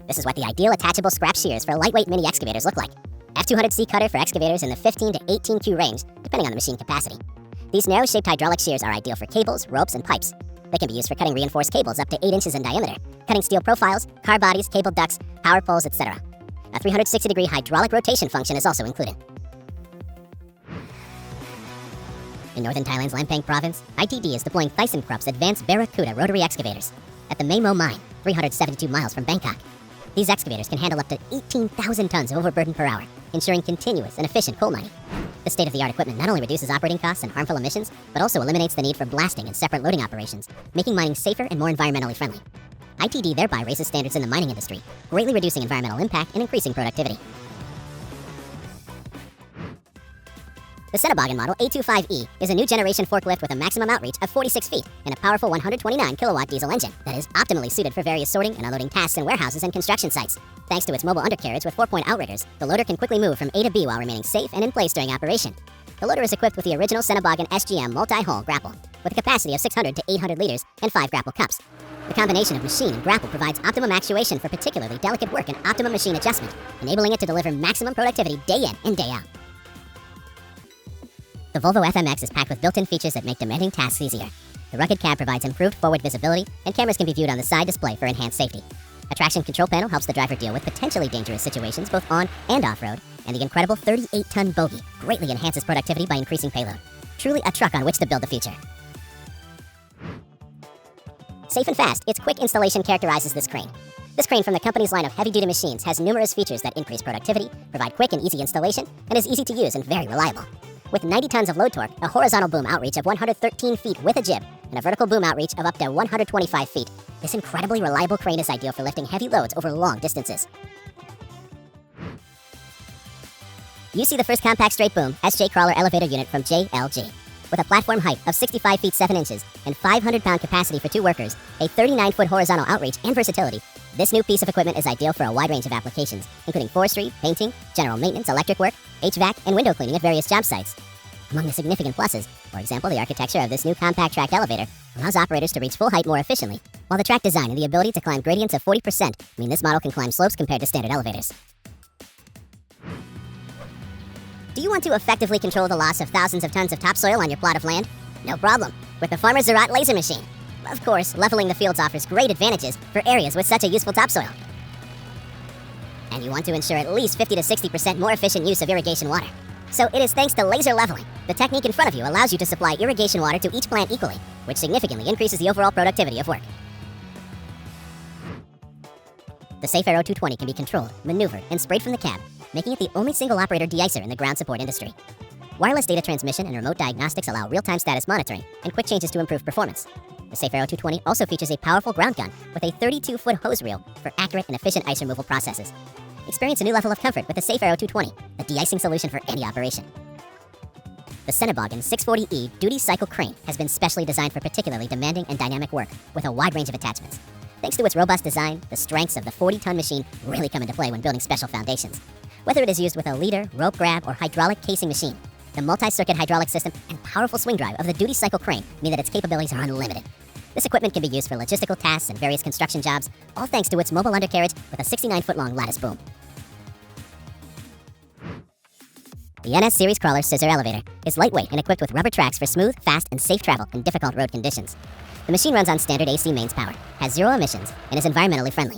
This is what the ideal attachable scrap shears for lightweight mini excavators look like. F200C cutter for excavators in the 15 to 18Q range, depending on the machine capacity. These narrow-shaped hydraulic shears are ideal for cables, ropes, and pipes. They can be used for cutting reinforced cables up to 8 inches in diameter, cutting steel profiles, car bodies, cable ducts, power poles, etc. A 360-degree hydraulic rotation function is also included. In northern Thailand's Lampang province, ITD is deploying ThyssenKrupp's advanced Barracuda rotary excavators at the Mae Mo mine, 372 miles from Bangkok. These excavators can handle up to 18,000 tons of overburden per hour, ensuring continuous and efficient coal mining. This state-of-the-art equipment not only reduces operating costs and harmful emissions, but also eliminates the need for blasting and separate loading operations, making mining safer and more environmentally friendly. ITD thereby raises standards in the mining industry, greatly reducing environmental impact and increasing productivity. The Senebogan Model A25E is a new generation forklift with a maximum outreach of 46 feet and a powerful 129 kilowatt diesel engine that is optimally suited for various sorting and unloading tasks in warehouses and construction sites. Thanks to its mobile undercarriage with 4-point outriggers, the loader can quickly move from A to B while remaining safe and in place during operation. The loader is equipped with the original Senebogan SGM multi-hull grapple, with a capacity of 600 to 800 liters and 5 grapple cups. The combination of machine and grapple provides optimum actuation for particularly delicate work and optimum machine adjustment, enabling it to deliver maximum productivity day in and day out. The Volvo FMX is packed with built-in features that make demanding tasks easier. The rugged cab provides improved forward visibility, and cameras can be viewed on the side display for enhanced safety. A traction control panel helps the driver deal with potentially dangerous situations both on and off-road, and the incredible 38-ton bogie greatly enhances productivity by increasing payload. Truly a truck on which to build the future. Safe and fast, its quick installation characterizes this crane. This crane from the company's line of heavy-duty machines has numerous features that increase productivity, provide quick and easy installation, and is easy to use and very reliable. With 90 tons of load torque, a horizontal boom outreach of 113 feet with a jib, and a vertical boom outreach of up to 125 feet, this incredibly reliable crane is ideal for lifting heavy loads over long distances. You see the first compact straight boom SJ crawler elevator unit from JLG. With a platform height of 65 feet 7 inches and 500-pound capacity for 2 workers, a 39-foot horizontal outreach, and versatility, this new piece of equipment is ideal for a wide range of applications, including forestry, painting, general maintenance, electric work, HVAC, and window cleaning at various job sites. Among the significant pluses, for example, the architecture of this new compact track elevator allows operators to reach full height more efficiently, while the track design and the ability to climb gradients of 40% mean this model can climb slopes compared to standard elevators. Do you want to effectively control the loss of thousands of tons of topsoil on your plot of land? No problem, with the Farmer Zerat laser machine. Of course, leveling the fields offers great advantages for areas with such a useful topsoil. And you want to ensure at least 50 to 60% more efficient use of irrigation water. So it is thanks to laser leveling. The technique in front of you allows you to supply irrigation water to each plant equally, which significantly increases the overall productivity of work. The Safe Aero 220 can be controlled, maneuvered, and sprayed from the cab, making it the only single-operator de-icer in the ground support industry. Wireless data transmission and remote diagnostics allow real-time status monitoring and quick changes to improve performance. The Safe Aero 220 also features a powerful ground gun with a 32-foot hose reel for accurate and efficient ice removal processes. Experience a new level of comfort with the Safe Aero 220, a de-icing solution for any operation. The Cenoboggan 640E duty cycle crane has been specially designed for particularly demanding and dynamic work with a wide range of attachments. Thanks to its robust design, the strengths of the 40-ton machine really come into play when building special foundations. Whether it is used with a leader, rope grab, or hydraulic casing machine, the multi-circuit hydraulic system and powerful swing drive of the duty cycle crane mean that its capabilities are unlimited. This equipment can be used for logistical tasks and various construction jobs, all thanks to its mobile undercarriage with a 69-foot-long lattice boom. The NS Series Crawler Scissor Elevator is lightweight and equipped with rubber tracks for smooth, fast, and safe travel in difficult road conditions. The machine runs on standard AC mains power, has 0 emissions, and is environmentally friendly.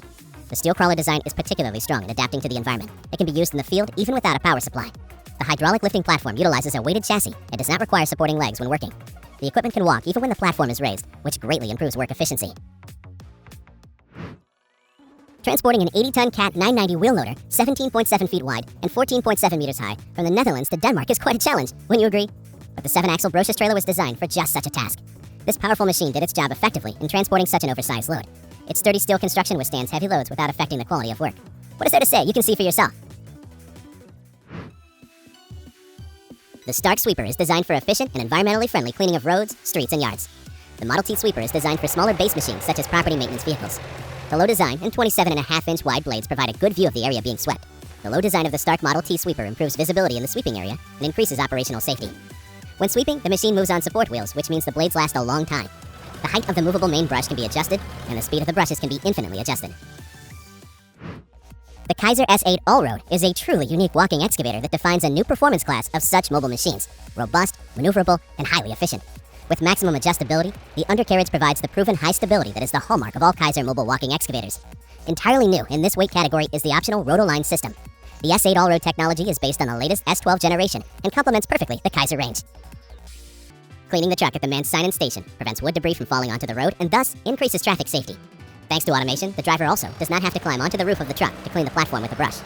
The steel crawler design is particularly strong in adapting to the environment. It can be used in the field even without a power supply. The hydraulic lifting platform utilizes a weighted chassis and does not require supporting legs when working. The equipment can walk even when the platform is raised, which greatly improves work efficiency. Transporting an 80-ton Cat 990 wheel loader, 17.7 feet wide and 14.7 meters high, from the Netherlands to Denmark is quite a challenge, wouldn't you agree? But the 7-axle Brochus trailer was designed for just such a task. This powerful machine did its job effectively in transporting such an oversized load. Its sturdy steel construction withstands heavy loads without affecting the quality of work. What is there to say? You can see for yourself. The Stark Sweeper is designed for efficient and environmentally friendly cleaning of roads, streets, and yards. The Model T Sweeper is designed for smaller base machines such as property maintenance vehicles. The low design and 27.5-inch wide blades provide a good view of the area being swept. The low design of the Stark Model T Sweeper improves visibility in the sweeping area and increases operational safety. When sweeping, the machine moves on support wheels, which means the blades last a long time. The height of the movable main brush can be adjusted, and the speed of the brushes can be infinitely adjusted. The Kaiser S8 Allroad is a truly unique walking excavator that defines a new performance class of such mobile machines. Robust, maneuverable, and highly efficient. With maximum adjustability, the undercarriage provides the proven high stability that is the hallmark of all Kaiser mobile walking excavators. Entirely new in this weight category is the optional Rotoline system. The S8 Allroad technology is based on the latest S12 generation and complements perfectly the Kaiser range. Cleaning the truck at the manned sign-in station prevents wood debris from falling onto the road and thus increases traffic safety. Thanks to automation, the driver also does not have to climb onto the roof of the truck to clean the platform with a brush.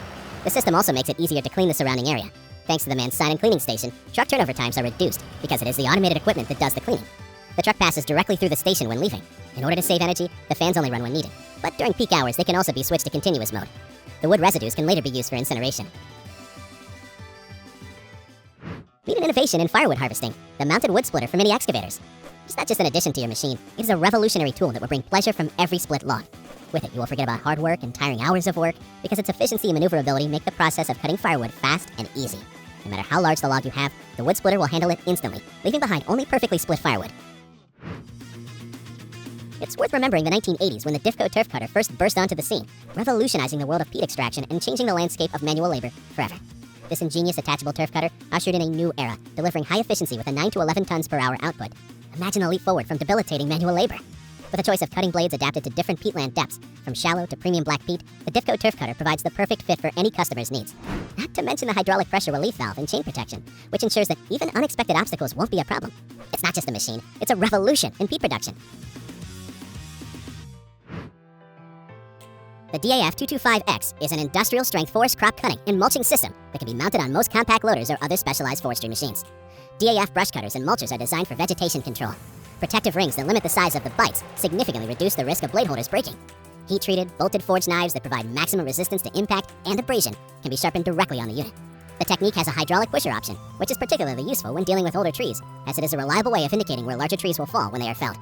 The system also makes it easier to clean the surrounding area. Thanks to the manned sign-in cleaning station, truck turnover times are reduced because it is the automated equipment that does the cleaning. The truck passes directly through the station when leaving. In order to save energy, the fans only run when needed. But during peak hours, they can also be switched to continuous mode. The wood residues can later be used for incineration. Need an innovation in firewood harvesting? The mounted wood splitter for mini excavators. It's not just an addition to your machine, it is a revolutionary tool that will bring pleasure from every split log. With it, you will forget about hard work and tiring hours of work because its efficiency and maneuverability make the process of cutting firewood fast and easy. No matter how large the log you have, the wood splitter will handle it instantly, leaving behind only perfectly split firewood. It's worth remembering the 1980s when the Diffco turf cutter first burst onto the scene, revolutionizing the world of peat extraction and changing the landscape of manual labor forever. This ingenious attachable turf cutter ushered in a new era, delivering high efficiency with a 9 to 11 tons per hour output. Imagine a leap forward from debilitating manual labor. With a choice of cutting blades adapted to different peatland depths, from shallow to premium black peat, the Diffco turf cutter provides the perfect fit for any customer's needs. Not to mention the hydraulic pressure relief valve and chain protection, which ensures that even unexpected obstacles won't be a problem. It's not just a machine, it's a revolution in peat production. The DAF-225X is an industrial-strength forest crop cutting and mulching system that can be mounted on most compact loaders or other specialized forestry machines. DAF brush cutters and mulchers are designed for vegetation control. Protective rings that limit the size of the bites significantly reduce the risk of blade holders breaking. Heat-treated, bolted-forged knives that provide maximum resistance to impact and abrasion can be sharpened directly on the unit. The technique has a hydraulic pusher option, which is particularly useful when dealing with older trees, as it is a reliable way of indicating where larger trees will fall when they are felled.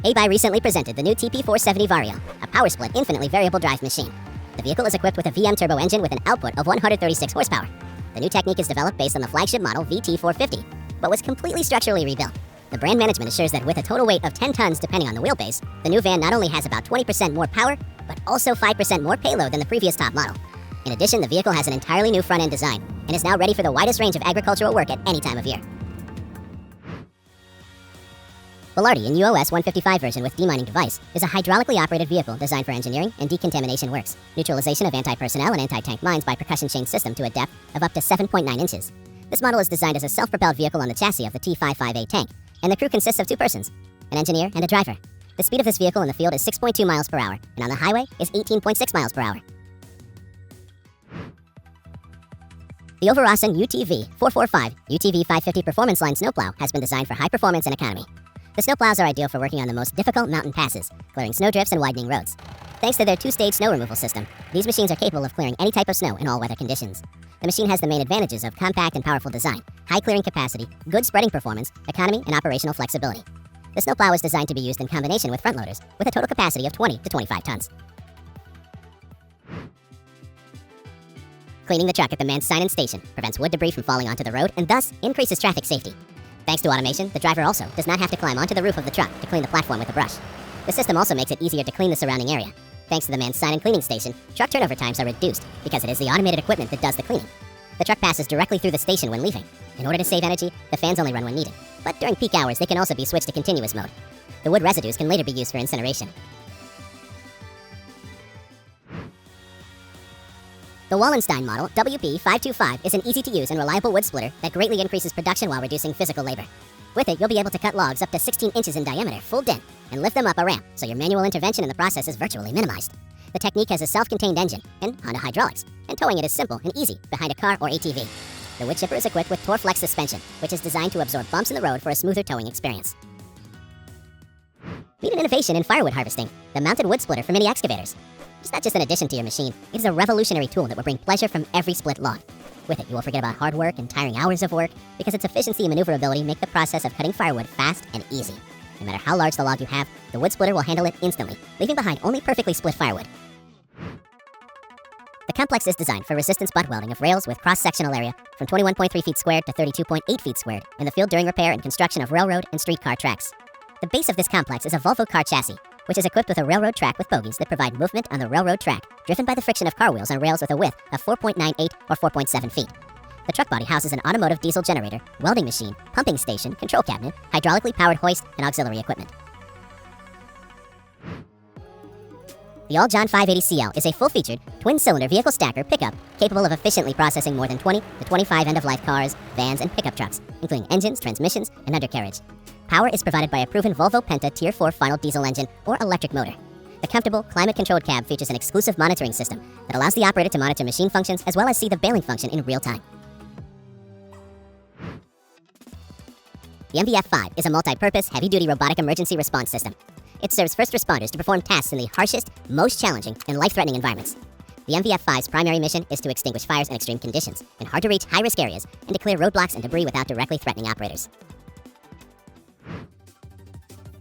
ABI recently presented the new TP470 Vario, a power split infinitely variable drive machine. The vehicle is equipped with a VM turbo engine with an output of 136 horsepower. The new technique is developed based on the flagship model VT450, but was completely structurally rebuilt. The brand management assures that with a total weight of 10 tons depending on the wheelbase, the new van not only has about 20% more power, but also 5% more payload than the previous top model. In addition, the vehicle has an entirely new front-end design and is now ready for the widest range of agricultural work at any time of year. Velarde in UOS 155 version with demining device is a hydraulically operated vehicle designed for engineering and decontamination works, neutralization of anti-personnel and anti-tank mines by percussion chain system to a depth of up to 7.9 inches. This model is designed as a self-propelled vehicle on the chassis of the T55A tank, and the crew consists of 2 persons, an engineer and a driver. The speed of this vehicle in the field is 6.2 miles per hour, and on the highway is 18.6 miles per hour. The Oversize UTV 445 UTV 550 Performance Line snowplow has been designed for high performance and economy. The snowplows are ideal for working on the most difficult mountain passes, clearing snowdrifts and widening roads. Thanks to their 2-stage snow removal system, these machines are capable of clearing any type of snow in all weather conditions. The machine has the main advantages of compact and powerful design, high clearing capacity, good spreading performance, economy, and operational flexibility. The snowplow is designed to be used in combination with front loaders, with a total capacity of 20 to 25 tons. Cleaning the truck at the Mansinan station prevents wood debris from falling onto the road and thus increases traffic safety. Thanks to automation, the driver also does not have to climb onto the roof of the truck to clean the platform with a brush. The system also makes it easier to clean the surrounding area. Thanks to the Mansinan cleaning station, truck turnover times are reduced because it is the automated equipment that does the cleaning. The truck passes directly through the station when leaving. In order to save energy, the fans only run when needed, but during peak hours they can also be switched to continuous mode. The wood residues can later be used for incineration. The Wallenstein model WP525 is an easy-to-use and reliable wood splitter that greatly increases production while reducing physical labor. With it, you'll be able to cut logs up to 16 inches in diameter full in and lift them up a ramp, so your manual intervention in the process is virtually minimized. The technique has a self-contained engine and Honda hydraulics, and towing it is simple and easy behind a car or ATV. The wood chipper is equipped with Torflex suspension, which is designed to absorb bumps in the road for a smoother towing experience. Meet an innovation in firewood harvesting, the mounted wood splitter for mini excavators. It's not just an addition to your machine, it is a revolutionary tool that will bring pleasure from every split log. With it, you will forget about hard work and tiring hours of work, because its efficiency and maneuverability make the process of cutting firewood fast and easy. No matter how large the log you have, the wood splitter will handle it instantly, leaving behind only perfectly split firewood. The complex is designed for resistance butt welding of rails with cross-sectional area from 21.3 feet squared to 32.8 feet squared in the field during repair and construction of railroad and streetcar tracks. The base of this complex is a Volvo car chassis, which is equipped with a railroad track with bogies that provide movement on the railroad track, driven by the friction of car wheels on rails with a width of 4.98 or 4.7 feet. The truck body houses an automotive diesel generator, welding machine, pumping station, control cabinet, hydraulically powered hoist, and auxiliary equipment. The All-John 580CL is a full-featured, twin-cylinder vehicle stacker pickup capable of efficiently processing more than 20 to 25 end-of-life cars, vans, and pickup trucks, including engines, transmissions, and undercarriage. Power is provided by a proven Volvo Penta Tier 4 final diesel engine or electric motor. The comfortable, climate-controlled cab features an exclusive monitoring system that allows the operator to monitor machine functions as well as see the baling function in real time. The MVF-5 is a multi-purpose, heavy-duty robotic emergency response system. It serves first responders to perform tasks in the harshest, most challenging, and life-threatening environments. The MVF-5's primary mission is to extinguish fires in extreme conditions, in hard-to-reach, high-risk areas, and to clear roadblocks and debris without directly threatening operators.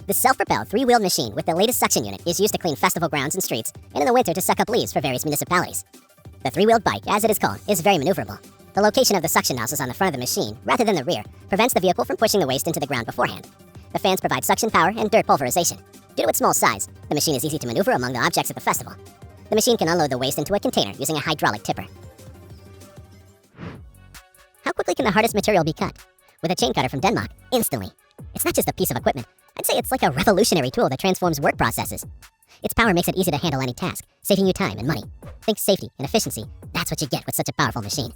The self-propelled 3-wheeled machine with the latest suction unit is used to clean festival grounds and streets, and in the winter to suck up leaves for various municipalities. The 3-wheeled bike, as it is called, is very maneuverable. The location of the suction nozzles on the front of the machine, rather than the rear, prevents the vehicle from pushing the waste into the ground beforehand. The fans provide suction power and dirt pulverization. Due to its small size, the machine is easy to maneuver among the objects at the festival. The machine can unload the waste into a container using a hydraulic tipper. How quickly can the hardest material be cut? With a chain cutter from Denmark, instantly. It's not just a piece of equipment. I'd say it's like a revolutionary tool that transforms work processes. Its power makes it easy to handle any task, saving you time and money. Think safety and efficiency. That's what you get with such a powerful machine.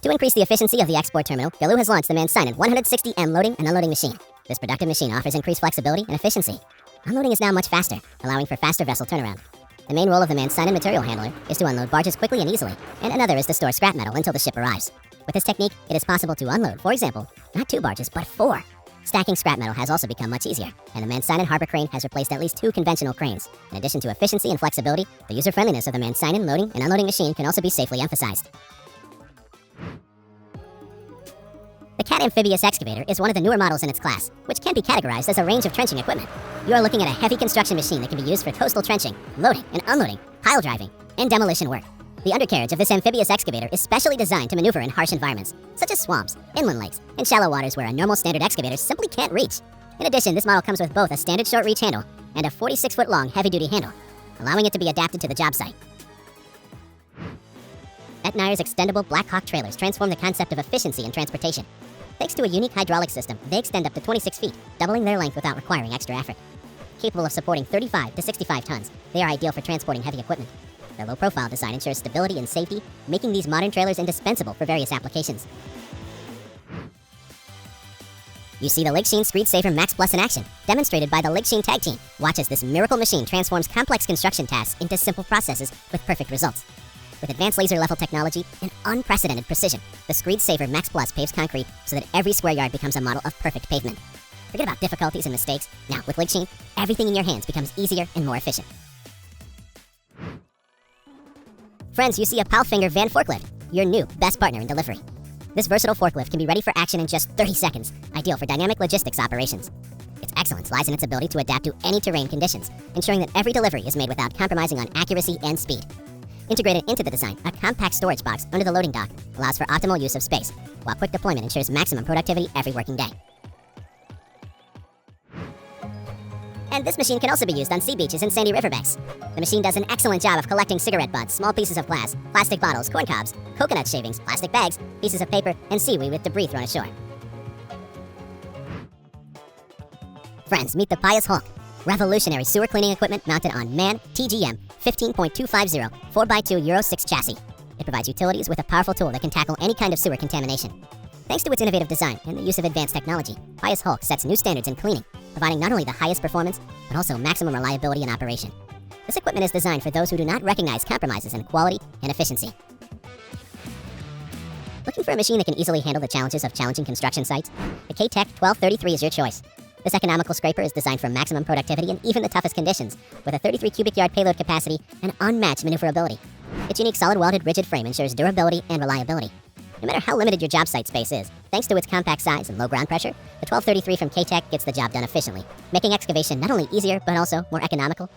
To increase the efficiency of the export terminal, Galoo has launched the Mansinan 160M loading and unloading machine. This productive machine offers increased flexibility and efficiency. Unloading is now much faster, allowing for faster vessel turnaround. The main role of the man-sided material handler is to unload barges quickly and easily, and another is to store scrap metal until the ship arrives. With this technique, it is possible to unload, for example, not 2 barges, but 4. Stacking scrap metal has also become much easier, and the man-sided harbor crane has replaced at least 2 conventional cranes. In addition to efficiency and flexibility, the user-friendliness of the man-sided loading and unloading machine can also be safely emphasized. The Cat amphibious excavator is one of the newer models in its class, which can be categorized as a range of trenching equipment. You are looking at a heavy construction machine that can be used for coastal trenching, loading and unloading, pile driving, and demolition work. The undercarriage of this amphibious excavator is specially designed to maneuver in harsh environments, such as swamps, inland lakes, and shallow waters where a normal standard excavator simply can't reach. In addition, this model comes with both a standard short reach handle and a 46-foot-long heavy-duty handle, allowing it to be adapted to the job site. Etnire's extendable Black Hawk trailers transform the concept of efficiency in transportation. Thanks to a unique hydraulic system, they extend up to 26 feet, doubling their length without requiring extra effort. Capable of supporting 35 to 65 tons, they are ideal for transporting heavy equipment. Their low-profile design ensures stability and safety, making these modern trailers indispensable for various applications. You see the Lake Sheen Screed Saver Max Plus in action, demonstrated by the Lake Sheen Tag Team. Watch as this miracle machine transforms complex construction tasks into simple processes with perfect results. With advanced laser-level technology and unprecedented precision, the Screed Saver Max Plus paves concrete so that every square yard becomes a model of perfect pavement. Forget about difficulties and mistakes. Now, with Lake Sheen, everything in your hands becomes easier and more efficient. Friends, you see a Palfinger van forklift, your new best partner in delivery. This versatile forklift can be ready for action in just 30 seconds, ideal for dynamic logistics operations. Its excellence lies in its ability to adapt to any terrain conditions, ensuring that every delivery is made without compromising on accuracy and speed. Integrated into the design, a compact storage box under the loading dock allows for optimal use of space, while quick deployment ensures maximum productivity every working day. And this machine can also be used on sea beaches and sandy riverbanks. The machine does an excellent job of collecting cigarette butts, small pieces of glass, plastic bottles, corn cobs, coconut shavings, plastic bags, pieces of paper, and seaweed with debris thrown ashore. Friends, meet the Pious Hulk, revolutionary sewer cleaning equipment mounted on MAN TGM 15.250 4x2 Euro 6 chassis. It provides utilities with a powerful tool that can tackle any kind of sewer contamination. Thanks to its innovative design and the use of advanced technology, Pious Hulk sets new standards in cleaning, providing not only the highest performance, but also maximum reliability in operation. This equipment is designed for those who do not recognize compromises in quality and efficiency. Looking for a machine that can easily handle the challenges of challenging construction sites? The K-Tech 1233 is your choice. This economical scraper is designed for maximum productivity in even the toughest conditions, with a 33 cubic yard payload capacity and unmatched maneuverability. Its unique solid welded rigid frame ensures durability and reliability. No matter how limited your job site space is, thanks to its compact size and low ground pressure, the 1233 from K-Tech gets the job done efficiently, making excavation not only easier, but also more economical.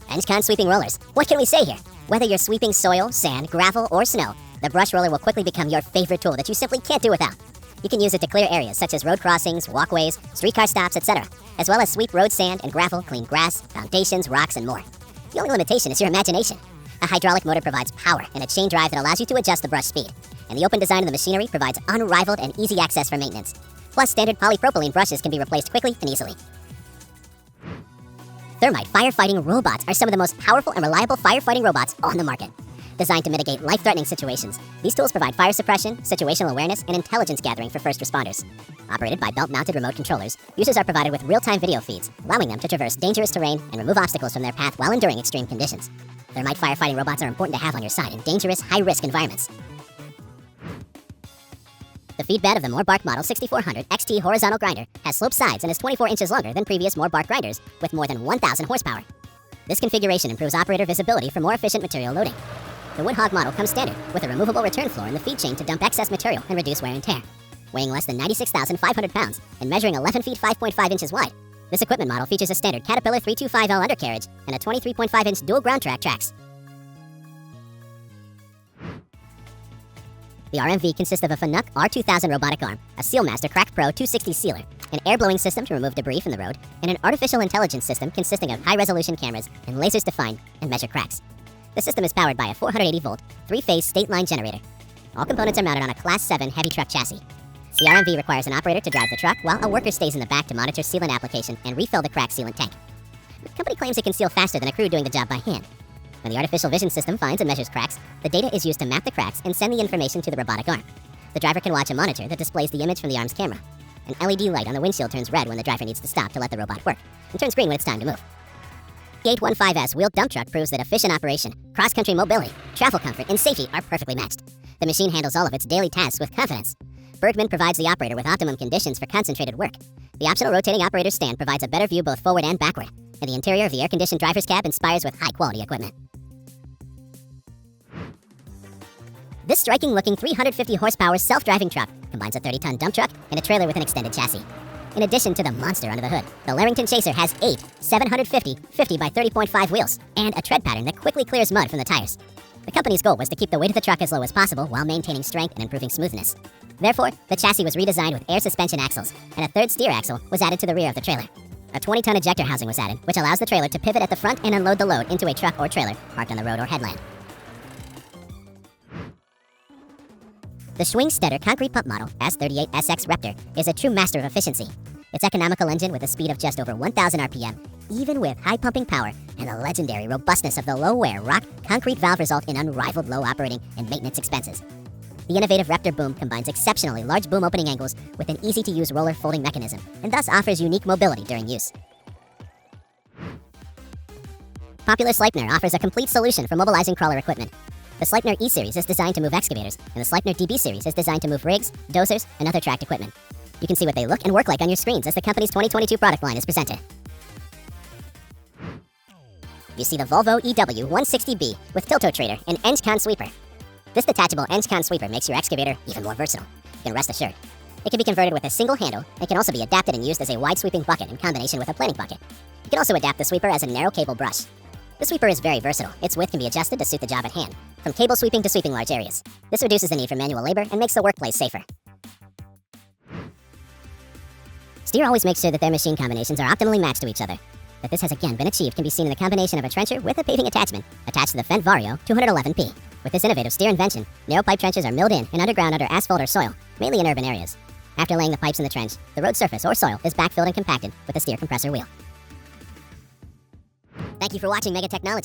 EngeCon sweeping rollers. What can we say here? Whether you're sweeping soil, sand, gravel, or snow, the brush roller will quickly become your favorite tool that you simply can't do without. You can use it to clear areas such as road crossings, walkways, streetcar stops, etc., as well as sweep road sand and gravel, clean grass, foundations, rocks, and more. The only limitation is your imagination. A hydraulic motor provides power and a chain drive that allows you to adjust the brush speed. And the open design of the machinery provides unrivaled and easy access for maintenance. Plus, standard polypropylene brushes can be replaced quickly and easily. Thermite firefighting robots are some of the most powerful and reliable firefighting robots on the market. Designed to mitigate life-threatening situations, these tools provide fire suppression, situational awareness, and intelligence gathering for first responders. Operated by belt-mounted remote controllers, users are provided with real-time video feeds, allowing them to traverse dangerous terrain and remove obstacles from their path while enduring extreme conditions. Thermite firefighting robots are important to have on your side in dangerous, high-risk environments. The feed bed of the Moorbark Model 6400 XT horizontal grinder has sloped sides and is 24 inches longer than previous Moorbark grinders with more than 1,000 horsepower. This configuration improves operator visibility for more efficient material loading. The Woodhog model comes standard with a removable return floor in the feed chain to dump excess material and reduce wear and tear. Weighing less than 96,500 pounds and measuring 11 feet 5.5 inches wide, this equipment model features a standard Caterpillar 325L undercarriage and a 23.5-inch dual ground track tracks. The RMV consists of a Fanuc R2000 robotic arm, a Sealmaster Crack Pro 260 sealer, an air blowing system to remove debris from the road, and an artificial intelligence system consisting of high-resolution cameras and lasers to find and measure cracks. The system is powered by a 480-volt, 3-phase state-line generator. All components are mounted on a Class 7 heavy truck chassis. The RMV requires an operator to drive the truck while a worker stays in the back to monitor sealant application and refill the crack sealant tank. The company claims it can seal faster than a crew doing the job by hand. When the artificial vision system finds and measures cracks, the data is used to map the cracks and send the information to the robotic arm. The driver can watch a monitor that displays the image from the arm's camera. An LED light on the windshield turns red when the driver needs to stop to let the robot work, and turns green when it's time to move. The 815S wheeled dump truck proves that efficient operation, cross-country mobility, travel comfort, and safety are perfectly matched. The machine handles all of its daily tasks with confidence. Bergman provides the operator with optimum conditions for concentrated work. The optional rotating operator's stand provides a better view both forward and backward, and the interior of the air-conditioned driver's cab inspires with high-quality equipment. This striking-looking 350-horsepower self-driving truck combines a 30-ton dump truck and a trailer with an extended chassis. In addition to the monster under the hood, the Larrington Chaser has 8 750 50 by 30.5 wheels and a tread pattern that quickly clears mud from the tires. The company's goal was to keep the weight of the truck as low as possible while maintaining strength and improving smoothness. Therefore, the chassis was redesigned with air suspension axles, and a third steer axle was added to the rear of the trailer. A 20-ton ejector housing was added, which allows the trailer to pivot at the front and unload the load into a truck or trailer parked on the road or headland. The Schwingstetter concrete pump model S38SX Raptor is a true master of efficiency. Its economical engine with a speed of just over 1,000 RPM, even with high pumping power and the legendary robustness of the low-wear rock concrete valve result in unrivaled low operating and maintenance expenses. The innovative Raptor boom combines exceptionally large boom opening angles with an easy-to-use roller folding mechanism and thus offers unique mobility during use. Popular Sleipner offers a complete solution for mobilizing crawler equipment. The Sleipner E-Series is designed to move excavators, and the Sleipner DB Series is designed to move rigs, dozers, and other tracked equipment. You can see what they look and work like on your screens as the company's 2022 product line is presented. You see the Volvo EW 160B with Tiltotrator and EngeCon sweeper. This detachable EngeCon sweeper makes your excavator even more versatile. You can rest assured. It can be converted with a single handle and can also be adapted and used as a wide sweeping bucket in combination with a planing bucket. You can also adapt the sweeper as a narrow cable brush. The sweeper is very versatile. Its width can be adjusted to suit the job at hand, from cable sweeping to sweeping large areas. This reduces the need for manual labor and makes the workplace safer. Steer always makes sure that their machine combinations are optimally matched to each other. That this has again been achieved can be seen in the combination of a trencher with a paving attachment attached to the Fendt Vario 211P. With this innovative Steer invention, narrow pipe trenches are milled in and underground under asphalt or soil, mainly in urban areas. After laying the pipes in the trench, the road surface or soil is backfilled and compacted with a Steer compressor wheel. Thank you for watching Mega Technology.